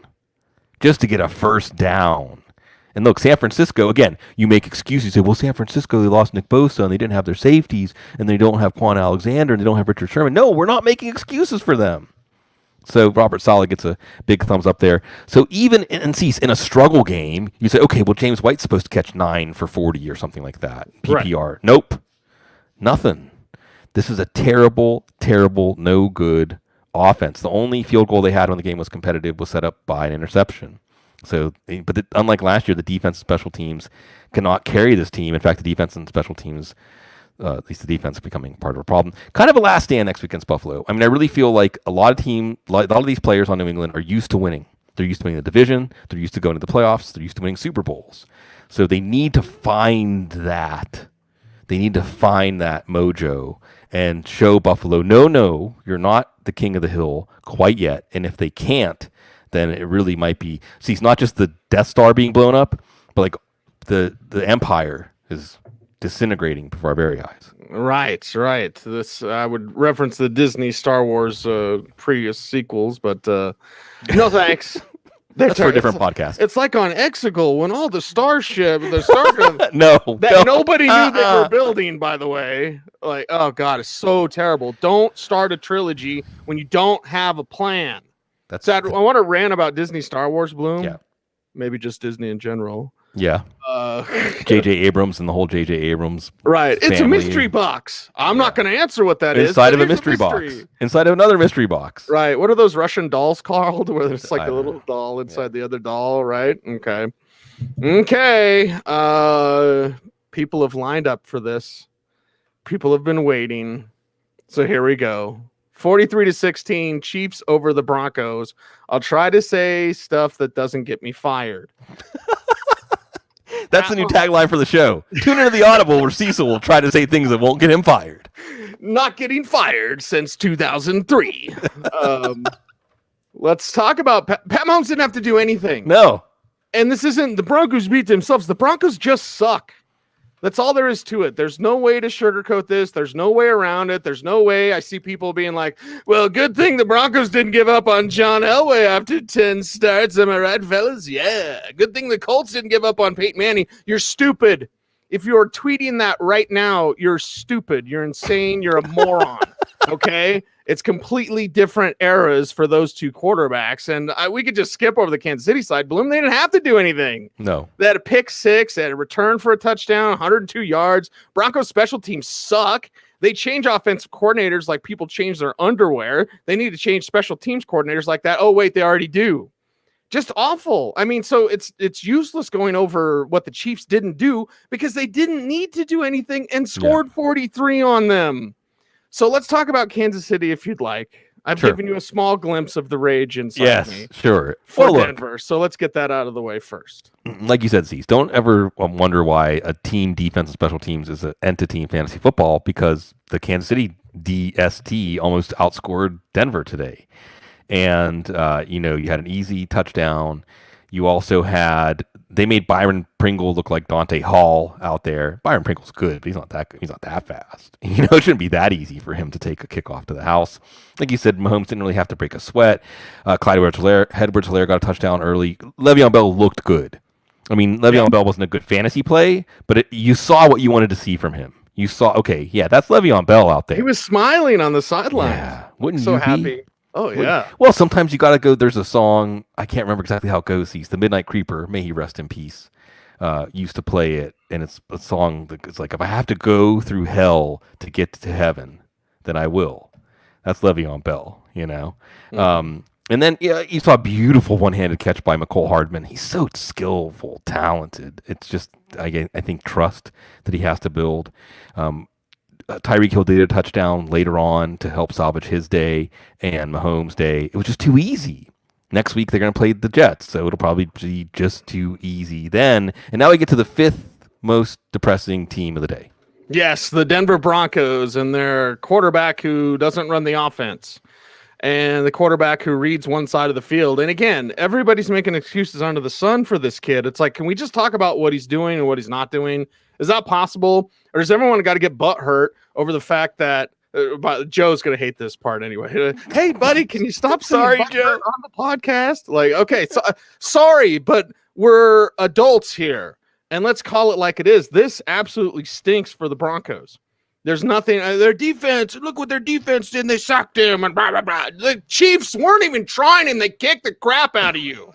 [SPEAKER 2] Just to get a first down. And look, San Francisco, again, you make excuses. You say, well, San Francisco, they lost Nick Bosa, and they didn't have their safeties, and they don't have Quan Alexander, and they don't have Richard Sherman. No, we're not making excuses for them. So Robert Saleh gets a big thumbs up there. So even in a struggle game, you say, okay, well, James White's supposed to catch 9 for 40 or something like that. PPR. Right. Nope. Nothing. This is a terrible, terrible, no good offense. The only field goal they had when the game was competitive was set up by an interception. So, unlike last year, the defense and special teams cannot carry this team. In fact, the defense and special teams, at least the defense, is becoming part of a problem. Kind of a last stand next week against Buffalo. I mean, I really feel like a lot of these players on New England are used to winning. They're used to winning the division. They're used to going to the playoffs. They're used to winning Super Bowls. So they need to find that. They need to find that mojo and show Buffalo, no, you're not the king of the hill quite yet. And if they can't, then it really might be. See, it's not just the Death Star being blown up, but like the Empire is disintegrating before our very eyes.
[SPEAKER 1] Right. This I would reference the Disney Star Wars previous sequels, but no thanks.
[SPEAKER 2] That's for a different podcast.
[SPEAKER 1] It's like on Exegol when all the starship, that
[SPEAKER 2] no.
[SPEAKER 1] nobody knew they were building, by the way. Like, oh God, it's so terrible. Don't start a trilogy when you don't have a plan. I want to rant about Disney Star Wars, Bloom.
[SPEAKER 2] Yeah.
[SPEAKER 1] Maybe just Disney in general.
[SPEAKER 2] Yeah. J.J. Abrams and the whole J.J. Abrams
[SPEAKER 1] Right.
[SPEAKER 2] family.
[SPEAKER 1] It's a mystery box. I'm not going to answer what that is.
[SPEAKER 2] Inside of a mystery box. Inside of another mystery box.
[SPEAKER 1] Right. What are those Russian dolls called? Where there's like a little doll inside the other doll, right? Okay. People have lined up for this. People have been waiting. So here we go. 43-16, Chiefs over the Broncos. I'll try to say stuff that doesn't get me fired.
[SPEAKER 2] That's the new tagline for the show. Tune into the Audible where Cecil will try to say things that won't get him fired.
[SPEAKER 1] Not getting fired since 2003. Let's talk about Pat Mahomes didn't have to do anything.
[SPEAKER 2] No.
[SPEAKER 1] And this isn't the Broncos beat themselves. The Broncos just suck. That's all there is to it. There's no way to sugarcoat this. There's no way around it. There's no way. I see people being like, well, good thing the Broncos didn't give up on John Elway after 10 starts. Am I right, fellas? Yeah. Good thing the Colts didn't give up on Peyton Manning. You're stupid. If you're tweeting that right now, you're stupid. You're insane. You're a moron. Okay? It's completely different eras for those two quarterbacks. And we could just skip over the Kansas City side. Bloom, they didn't have to do anything.
[SPEAKER 2] No.
[SPEAKER 1] They had a pick six. They had a return for a touchdown, 102 yards. Broncos special teams suck. They change offensive coordinators like people change their underwear. They need to change special teams coordinators like that. Oh, wait, they already do. Just awful. I mean, so it's useless going over what the Chiefs didn't do because they didn't need to do anything and scored 43 on them. So let's talk about Kansas City if you'd like. I've given you a small glimpse of the rage inside me.
[SPEAKER 2] Sure.
[SPEAKER 1] For Denver. So let's get that out of the way first.
[SPEAKER 2] Like you said, Cease, don't ever wonder why a team defense and special teams is an entity in fantasy football because the Kansas City DST almost outscored Denver today. And, you had an easy touchdown. You also they made Byron Pringle look like Dante Hall out there. Byron Pringle's good, but he's not that fast. It shouldn't be that easy for him to take a kickoff to the house. Like you said, Mahomes didn't really have to break a sweat. Clyde Edwards-Helaire got a touchdown early. Le'Veon Bell looked good. I mean, Le'Veon Bell wasn't a good fantasy play, but you saw what you wanted to see from him. You saw, okay, yeah, that's Le'Veon Bell out there.
[SPEAKER 1] He was smiling on the sideline.
[SPEAKER 2] Yeah, wouldn't
[SPEAKER 1] so
[SPEAKER 2] you
[SPEAKER 1] happy.
[SPEAKER 2] Be?
[SPEAKER 1] Oh, yeah.
[SPEAKER 2] Well, sometimes you got to go. There's a song. I can't remember exactly how it goes. He's the Midnight Creeper. May he rest in peace. Used to play it. And it's a song that's like, if I have to go through hell to get to heaven, then I will. That's Le'Veon Bell, Mm-hmm. And then you saw a beautiful one-handed catch by McCole Hardman. He's so skillful, talented. It's just, I think, trust that he has to build. Tyreek Hill did a touchdown later on to help salvage his day and Mahomes' day. It was just too easy. Next week, they're going to play the Jets, so it'll probably be just too easy then. And now we get to the fifth most depressing team of the day.
[SPEAKER 1] Yes, the Denver Broncos and their quarterback who doesn't run the offense. and the quarterback who reads one side of the field. And again, everybody's making excuses under the sun for this kid. It's like, can we just talk about what he's doing and what he's not doing? Is that possible? Or does everyone got to get butt hurt over the fact that Joe's going to hate this part anyway. Hey, buddy, can you stop saying Joe on the podcast? Like, okay, so, sorry, but we're adults here, and let's call it like it is. This absolutely stinks for the Broncos. There's nothing. Their defense, look what their defense did. They sacked him and blah, blah, blah. The Chiefs weren't even trying, and they kicked the crap out of you.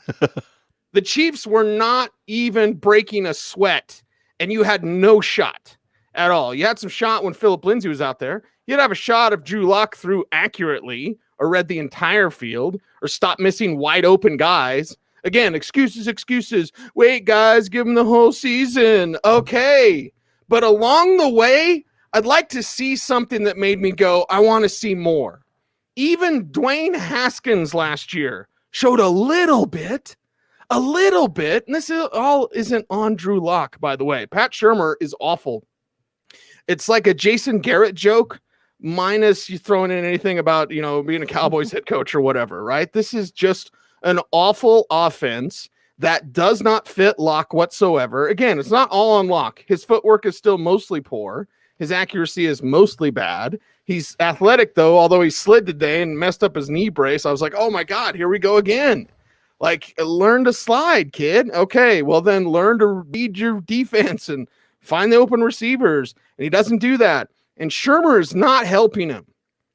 [SPEAKER 1] The Chiefs were not even breaking a sweat, and you had no shot at all. You had some shot when Phillip Lindsay was out there. You'd have a shot if Drew Lock threw accurately or read the entire field or stopped missing wide open guys. Again, excuses. Wait, guys, give them the whole season. Okay. But along the way, I'd like to see something that made me go, I want to see more. Even Dwayne Haskins last year showed a little bit. And this all isn't on Drew Lock, by the way. Pat Shurmur is awful. It's like a Jason Garrett joke, minus you throwing in anything about, being a Cowboys head coach or whatever, right? This is just an awful offense that does not fit Lock whatsoever. Again, it's not all on Lock. His footwork is still mostly poor. His accuracy is mostly bad. He's athletic, though, although he slid today and messed up his knee brace. I was like, oh, my God, here we go again. Like, learn to slide, kid. Okay, well, then learn to read your defense and find the open receivers. And he doesn't do that. And Shurmur is not helping him.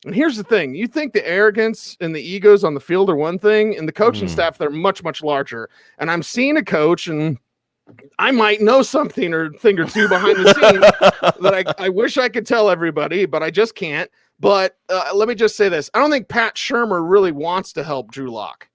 [SPEAKER 1] And here's the thing. You think the arrogance and the egos on the field are one thing, and the coaching staff, they're much, much larger. And I'm seeing a coach, and I might know something or thing or two behind the scenes that I wish I could tell everybody, but I just can't. But let me just say this. I don't think Pat Shurmur really wants to help Drew Lock.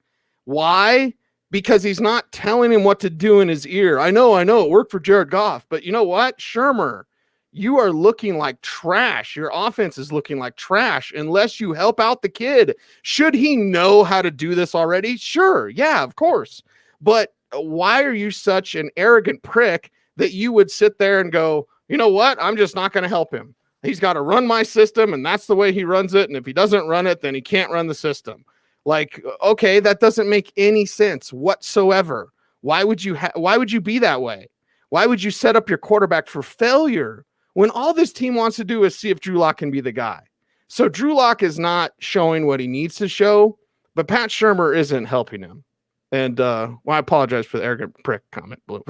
[SPEAKER 1] Why? Because he's not telling him what to do in his ear. I know, it worked for Jared Goff, but you know what? Shurmur, you are looking like trash. Your offense is looking like trash unless you help out the kid. Should he know how to do this already? Sure. Yeah, of course. But why are you such an arrogant prick that you would sit there and go, you know what? I'm just not going to help him. He's got to run my system, and that's the way he runs it. And if he doesn't run it, then he can't run the system. Like, okay, that doesn't make any sense whatsoever. Why would you be that way? Why would you set up your quarterback for failure when all this team wants to do is see if Drew Lock can be the guy? So Drew Lock is not showing what he needs to show, but Pat Shurmur isn't helping him. And I apologize for the arrogant prick comment, Blue.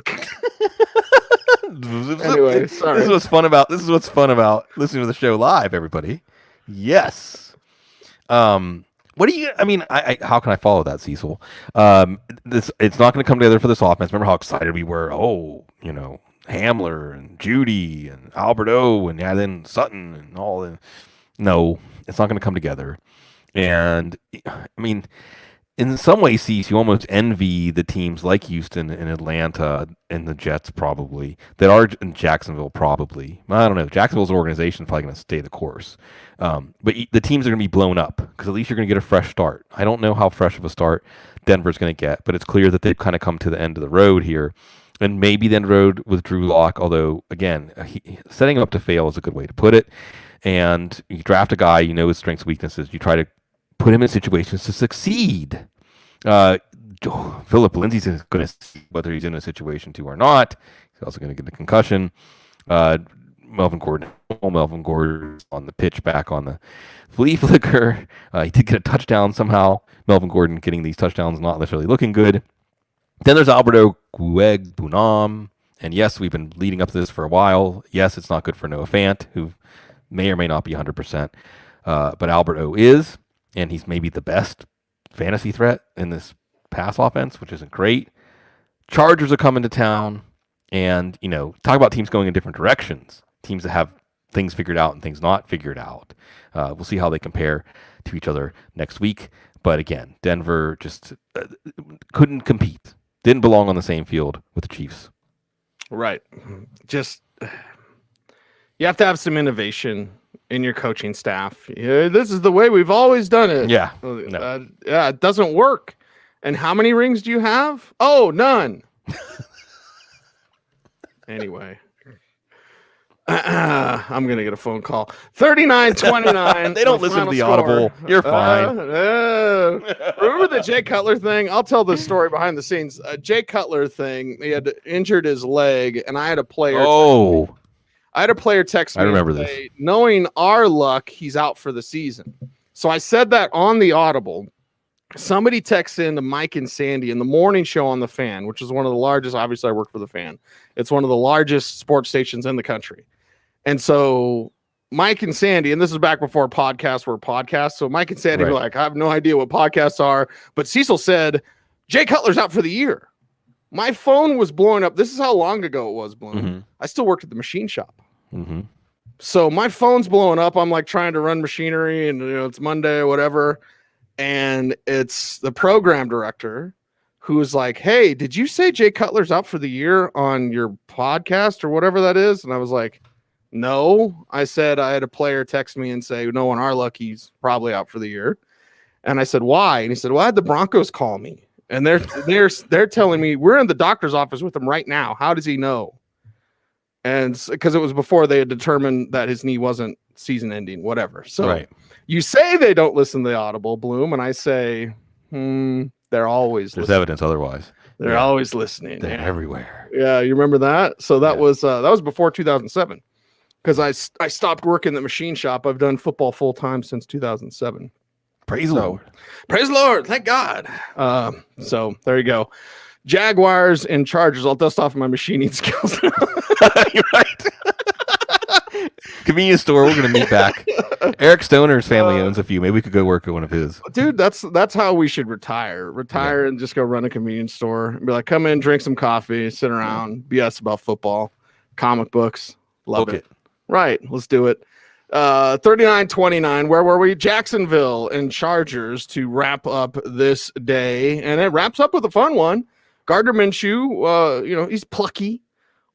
[SPEAKER 1] Anyway, sorry.
[SPEAKER 2] This is what's fun about listening to the show live, everybody. Yes. What do you? I mean, how can I follow that, Cecil? It's not going to come together for this offense. Remember how excited we were? Oh, Hamler and Judy and Albert O and then Sutton and all. No, it's not going to come together. And I mean, in some ways, you almost envy the teams like Houston and Atlanta and the Jets probably that are in Jacksonville probably. I don't know. Jacksonville's organization is probably going to stay the course. But the teams are going to be blown up because at least you're going to get a fresh start. I don't know how fresh of a start Denver's going to get, but it's clear that they've kind of come to the end of the road here. And maybe the end road with Drew Lock, although, again, setting him up to fail is a good way to put it. And you draft a guy, his strengths, weaknesses. You try to put him in situations to succeed. Phillip Lindsay's going to see whether he's in a situation to or not. He's also going to get a concussion. Melvin Gordon on the pitch back on the flea flicker. He did get a touchdown somehow. Melvin Gordon getting these touchdowns not necessarily looking good. Then there's Alberto Bunam. And yes, we've been leading up to this for a while. Yes, it's not good for Noah Fant, who may or may not be 100%. But Alberto is, and he's maybe the best fantasy threat in this pass offense, which isn't great. Chargers are coming to town. And, talk about teams going in different directions. Teams that have things figured out and things not figured out. We'll see how they compare to each other next week. But again, Denver just couldn't compete. Didn't belong on the same field with the Chiefs.
[SPEAKER 1] Right. Just, you have to have some innovation in your coaching staff. Yeah, this is the way we've always done it.
[SPEAKER 2] Yeah. No.
[SPEAKER 1] It doesn't work. And how many rings do you have? Oh, none. Anyway. I'm gonna get a phone call. 39-29.
[SPEAKER 2] They don't listen to the Audible. You're fine.
[SPEAKER 1] Remember the Jay Cutler thing? I'll tell the story behind the scenes. Jay Cutler thing. He had injured his leg, and I had a player. I had a player text me.
[SPEAKER 2] I remember this.
[SPEAKER 1] Knowing our luck, he's out for the season. So I said that on the Audible. Somebody texts in to Mike and Sandy in the morning show on the Fan, which is one of the largest. Obviously, I work for the Fan. It's one of the largest sports stations in the country. And so Mike and Sandy, and this is back before podcasts were podcasts. So Mike and Sandy were like, I have no idea what podcasts are. But Cecil said, Jay Cutler's out for the year. My phone was blowing up. This is how long ago it was blowing. Mm-hmm. I still worked at the machine shop. Mm-hmm. So my phone's blowing up. I'm like trying to run machinery and it's Monday or whatever. And it's the program director who's like, hey, did you say Jay Cutler's out for the year on your podcast or whatever that is? And I was like, no. I said I had a player text me and say, no, on our luck, he's probably out for the year. And I said, why? And he said, well, I had the Broncos call me. And they're telling me we're in the doctor's office with him right now. How does he know? And because it was before they had determined that his knee wasn't season ending, whatever. So you say they don't listen to the Audible, Bloom, and I say, they're always
[SPEAKER 2] There's
[SPEAKER 1] listening.
[SPEAKER 2] Evidence otherwise.
[SPEAKER 1] They're always listening.
[SPEAKER 2] They're everywhere.
[SPEAKER 1] Yeah, you remember that? So that was before 2007. Because I stopped working the machine shop. I've done football full time since 2007.
[SPEAKER 2] Praise the Lord.
[SPEAKER 1] Praise the Lord. Thank God. So there you go. Jaguars and Chargers. I'll dust off my machining skills.
[SPEAKER 2] You're right. Convenience store. We're going to meet back. Eric Stoner's family owns a few. Maybe we could go work at one of his.
[SPEAKER 1] Dude, that's how we should retire. And just go run a convenience store. And be like, come in, drink some coffee, sit around, BS about football, comic books. Love it. Right. Let's do it. 39-29. Where were we? Jacksonville and Chargers to wrap up this day. And it wraps up with a fun one. Gardner Minshew, he's plucky.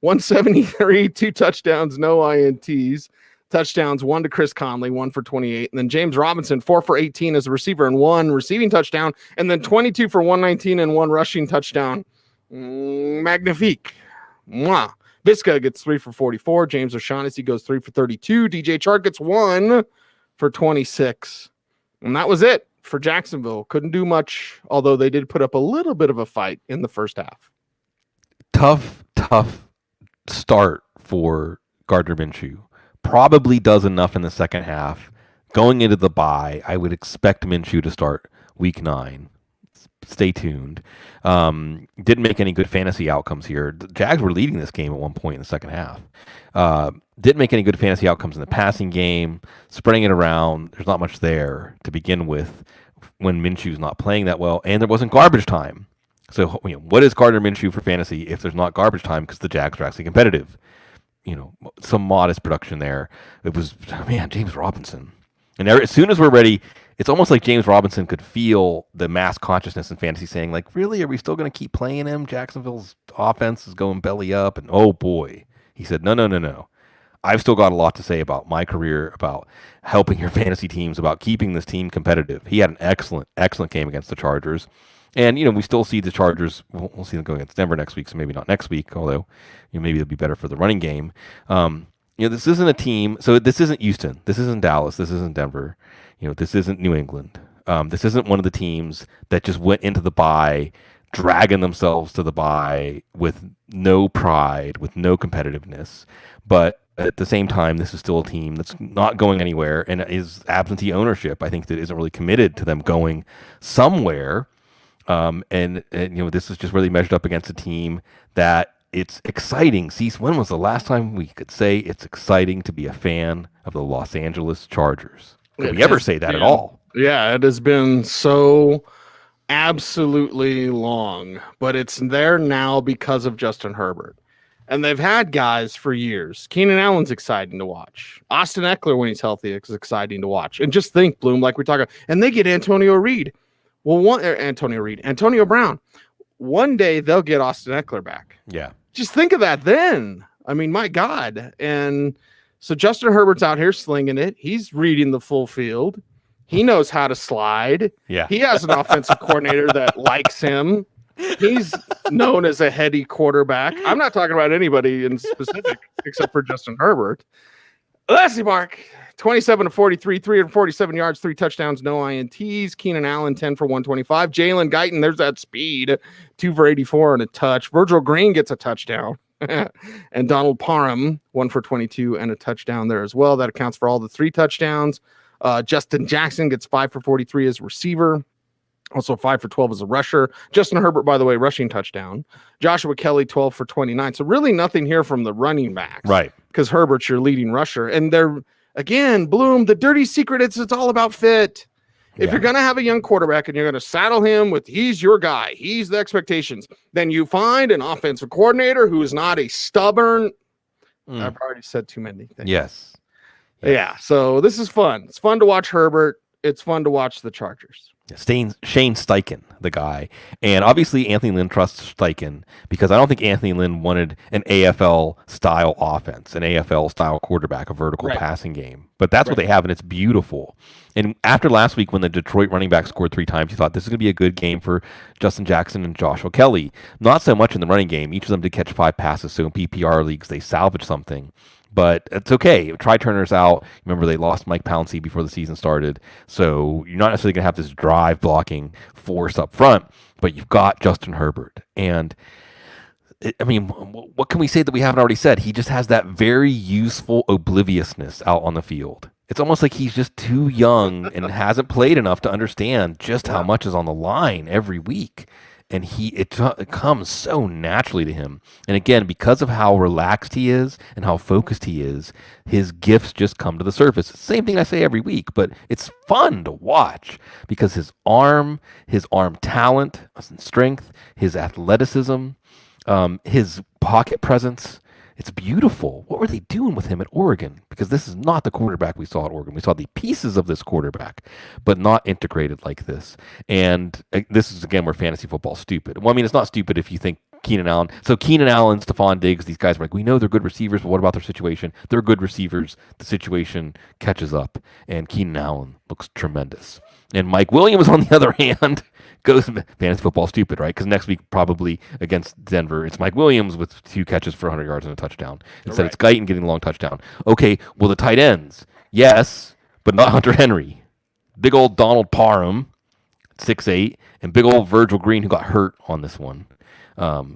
[SPEAKER 1] 173, 2 touchdowns, no INTs. Touchdowns, 1 to Chris Conley, 1 for 28. And then James Robinson, 4 for 18 as a receiver and 1 receiving touchdown. And then 22 for 119 and 1 rushing touchdown. Magnifique. Mwah. Visca gets 3 for 44. James O'Shaughnessy goes 3 for 32. DJ Chark gets 1 for 26. And that was it for Jacksonville. Couldn't do much, although they did put up a little bit of a fight in the first half.
[SPEAKER 2] Tough start for Gardner Minshew. Probably does enough in the second half. Going into the bye, I would expect Minshew to start week 9. Stay tuned. Didn't make any good fantasy outcomes here. The Jags were leading this game at one point in the second half. Didn't make any good fantasy outcomes in the passing game. Spreading it around, there's not much there to begin with when Minshew's not playing that well, and there wasn't garbage time. So, what is Gardner Minshew for fantasy if there's not garbage time because the Jags are actually competitive? Some modest production there. It was, James Robinson. And as soon as we're ready, it's almost like James Robinson could feel the mass consciousness in fantasy saying, like, really, are we still going to keep playing him? Jacksonville's offense is going belly up. And, oh, boy. He said, no. I've still got a lot to say about my career, about helping your fantasy teams, about keeping this team competitive. He had an excellent game against the Chargers. And, we still see the Chargers. We'll see them go against Denver next week, so maybe not next week, although maybe it'll be better for the running game. This isn't a team. So this isn't Houston. This isn't Dallas. This isn't Denver. This isn't New England. This isn't one of the teams that just went into the bye, dragging themselves to the bye with no pride, with no competitiveness. But at the same time, this is still a team that's not going anywhere and is absentee ownership. I think that isn't really committed to them going somewhere. And this is just really measured up against a team that it's exciting. Cease, when was the last time we could say it's exciting to be a fan of the Los Angeles Chargers? Could we ever say that at all?
[SPEAKER 1] Yeah, it has been so absolutely long, but it's there now because of Justin Herbert. And they've had guys for years. Keenan Allen's exciting to watch. Austin Eckler, when he's healthy, is exciting to watch. And just think, Bloom, like we're talking, and they get Antonio Reed. Antonio Brown. One day they'll get Austin Eckler back.
[SPEAKER 2] Yeah.
[SPEAKER 1] Just think of that then. I mean, my God. And so Justin Herbert's out here slinging it. He's reading the full field. He knows how to slide.
[SPEAKER 2] Yeah.
[SPEAKER 1] He has an offensive coordinator that likes him. He's known as a heady quarterback. I'm not talking about anybody in specific except for Justin Herbert. Leslie Mark, 27 to 43, 347 yards, 3 touchdowns, no INTs. Keenan Allen, 10 for 125. Jalen Guyton, there's that speed, 2 for 84 and a touch. Virgil Green gets a touchdown. And Donald Parham, 1 for 22 and a touchdown there as well. That accounts for all the 3 touchdowns. Justin Jackson gets 5 for 43 as a receiver. Also 5 for 12 as a rusher. Justin Herbert, by the way, rushing touchdown. Joshua Kelly, 12 for 29. So really nothing here from the running backs.
[SPEAKER 2] Right.
[SPEAKER 1] Because Herbert's your leading rusher. And they're, again, Bloom, the dirty secret is it's all about fit. If you're going to have a young quarterback and you're going to saddle him with he's your guy, he's the expectations, then you find an offensive coordinator who is not a stubborn. I've already said too many things.
[SPEAKER 2] Yes.
[SPEAKER 1] Yeah. So this is fun. It's fun to watch Herbert. It's fun to watch the Chargers.
[SPEAKER 2] Shane Steichen, the guy. And obviously Anthony Lynn trusts Steichen because I don't think Anthony Lynn wanted an AFL-style offense, an AFL-style quarterback, a vertical passing game. But that's what they have, and it's beautiful. And after last week when the Detroit running back scored 3 times, you thought this is going to be a good game for Justin Jackson and Joshua Kelly. Not so much in the running game. Each of them did catch 5 passes, so in PPR leagues they salvaged something. But it's okay. Tri-Turner's out. Remember, they lost Mike Pouncey before the season started. So you're not necessarily going to have this drive blocking force up front, but you've got Justin Herbert. And, what can we say that we haven't already said? He just has that very useful obliviousness out on the field. It's almost like he's just too young and hasn't played enough to understand just how much is on the line every week. And it comes so naturally to him. And again, because of how relaxed he is and how focused he is, his gifts just come to the surface. Same thing I say every week, but it's fun to watch because his arm talent, strength, his athleticism, his pocket presence, it's beautiful. What were they doing with him at Oregon? Because this is not the quarterback we saw at Oregon. We saw the pieces of this quarterback, but not integrated like this. And this is, again, where fantasy football is stupid. Well, it's not stupid if you think Keenan Allen. So Keenan Allen, Stephon Diggs, these guys are like, we know they're good receivers, but what about their situation? They're good receivers. The situation catches up, and Keenan Allen looks tremendous. And Mike Williams, on the other hand, goes fantasy football stupid, right? Because next week, probably against Denver, it's Mike Williams with 2 catches for 100 yards and a touchdown. Instead, it's Guyton getting a long touchdown. Okay, well, the tight ends, yes, but not Hunter Henry. Big old Donald Parham, 6'8", and big old Virgil Green, who got hurt on this one.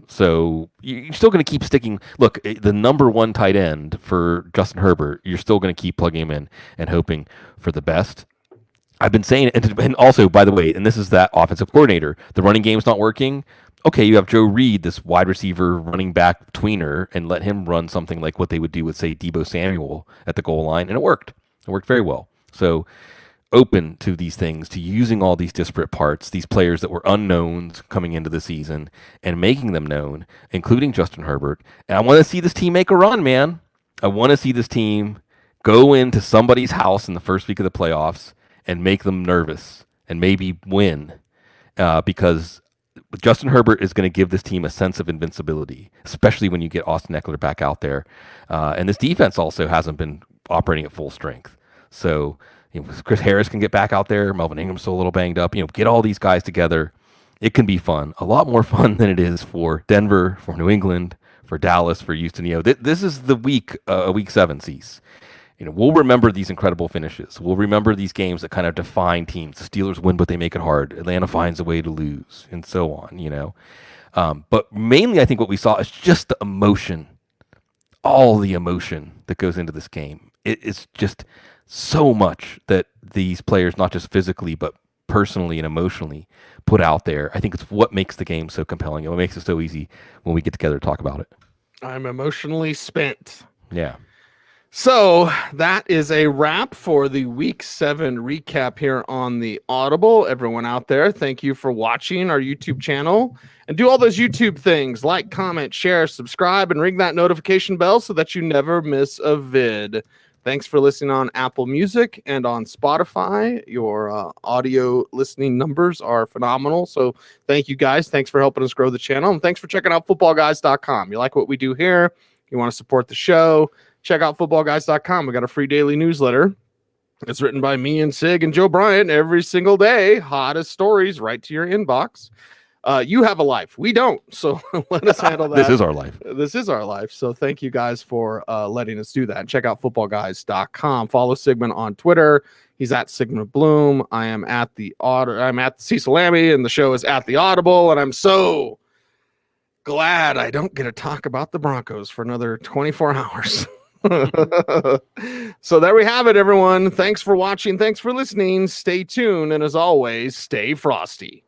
[SPEAKER 2] So you're still going to keep sticking. Look, the number 1 tight end for Justin Herbert, you're still going to keep plugging him in and hoping for the best. I've been saying it, and also, by the way, and this is that offensive coordinator, the running game's not working. Okay, you have Joe Reed, this wide receiver running back tweener, and let him run something like what they would do with, say, Deebo Samuel at the goal line, and it worked. It worked very well. So open to these things, to using all these disparate parts, these players that were unknowns coming into the season, and making them known, including Justin Herbert. And I want to see this team make a run, man. I want to see this team go into somebody's house in the first week of the playoffs and make them nervous and maybe win because Justin Herbert is going to give this team a sense of invincibility, especially when you get Austin Eckler back out there. And this defense also hasn't been operating at full strength. So Chris Harris can get back out there. Melvin Ingram's still a little banged up. Get all these guys together. It can be fun. A lot more fun than it is for Denver, for New England, for Dallas, for Houston. This is the week 7 season. We'll remember these incredible finishes. We'll remember these games that kind of define teams. The Steelers win, but they make it hard. Atlanta finds a way to lose, and so on, But mainly, I think what we saw is just the emotion, all the emotion that goes into this game. It's just so much that these players, not just physically, but personally and emotionally, put out there. I think it's what makes the game so compelling and what makes it so easy when we get together to talk about it.
[SPEAKER 1] I'm emotionally spent.
[SPEAKER 2] Yeah.
[SPEAKER 1] So that is a wrap for the Week 7 recap here on the Audible. Everyone out there, thank you for watching our YouTube channel. And do all those YouTube things, like, comment, share, subscribe, and ring that notification bell so that you never miss a vid. Thanks for listening on Apple Music and on Spotify. Your audio listening numbers are phenomenal. So thank you guys. Thanks for helping us grow the channel. And thanks for checking out footballguys.com. You like what we do here? You want to support the show? Check out footballguys.com. We got a free daily newsletter. It's written by me and Sig and Joe Bryant every single day. Hottest stories right to your inbox. You have a life. We don't. So let us handle that.
[SPEAKER 2] This is our life.
[SPEAKER 1] This is our life. So thank you guys for letting us do that. And check out footballguys.com. Follow Sigmund on Twitter. He's at Sigmund Bloom. I am at I'm at Cecil Lammey, and the show is at the Audible. And I'm so glad I don't get to talk about the Broncos for another 24 hours. So there we have it, everyone. Thanks for watching. Thanks for listening. Stay tuned. And as always, stay frosty.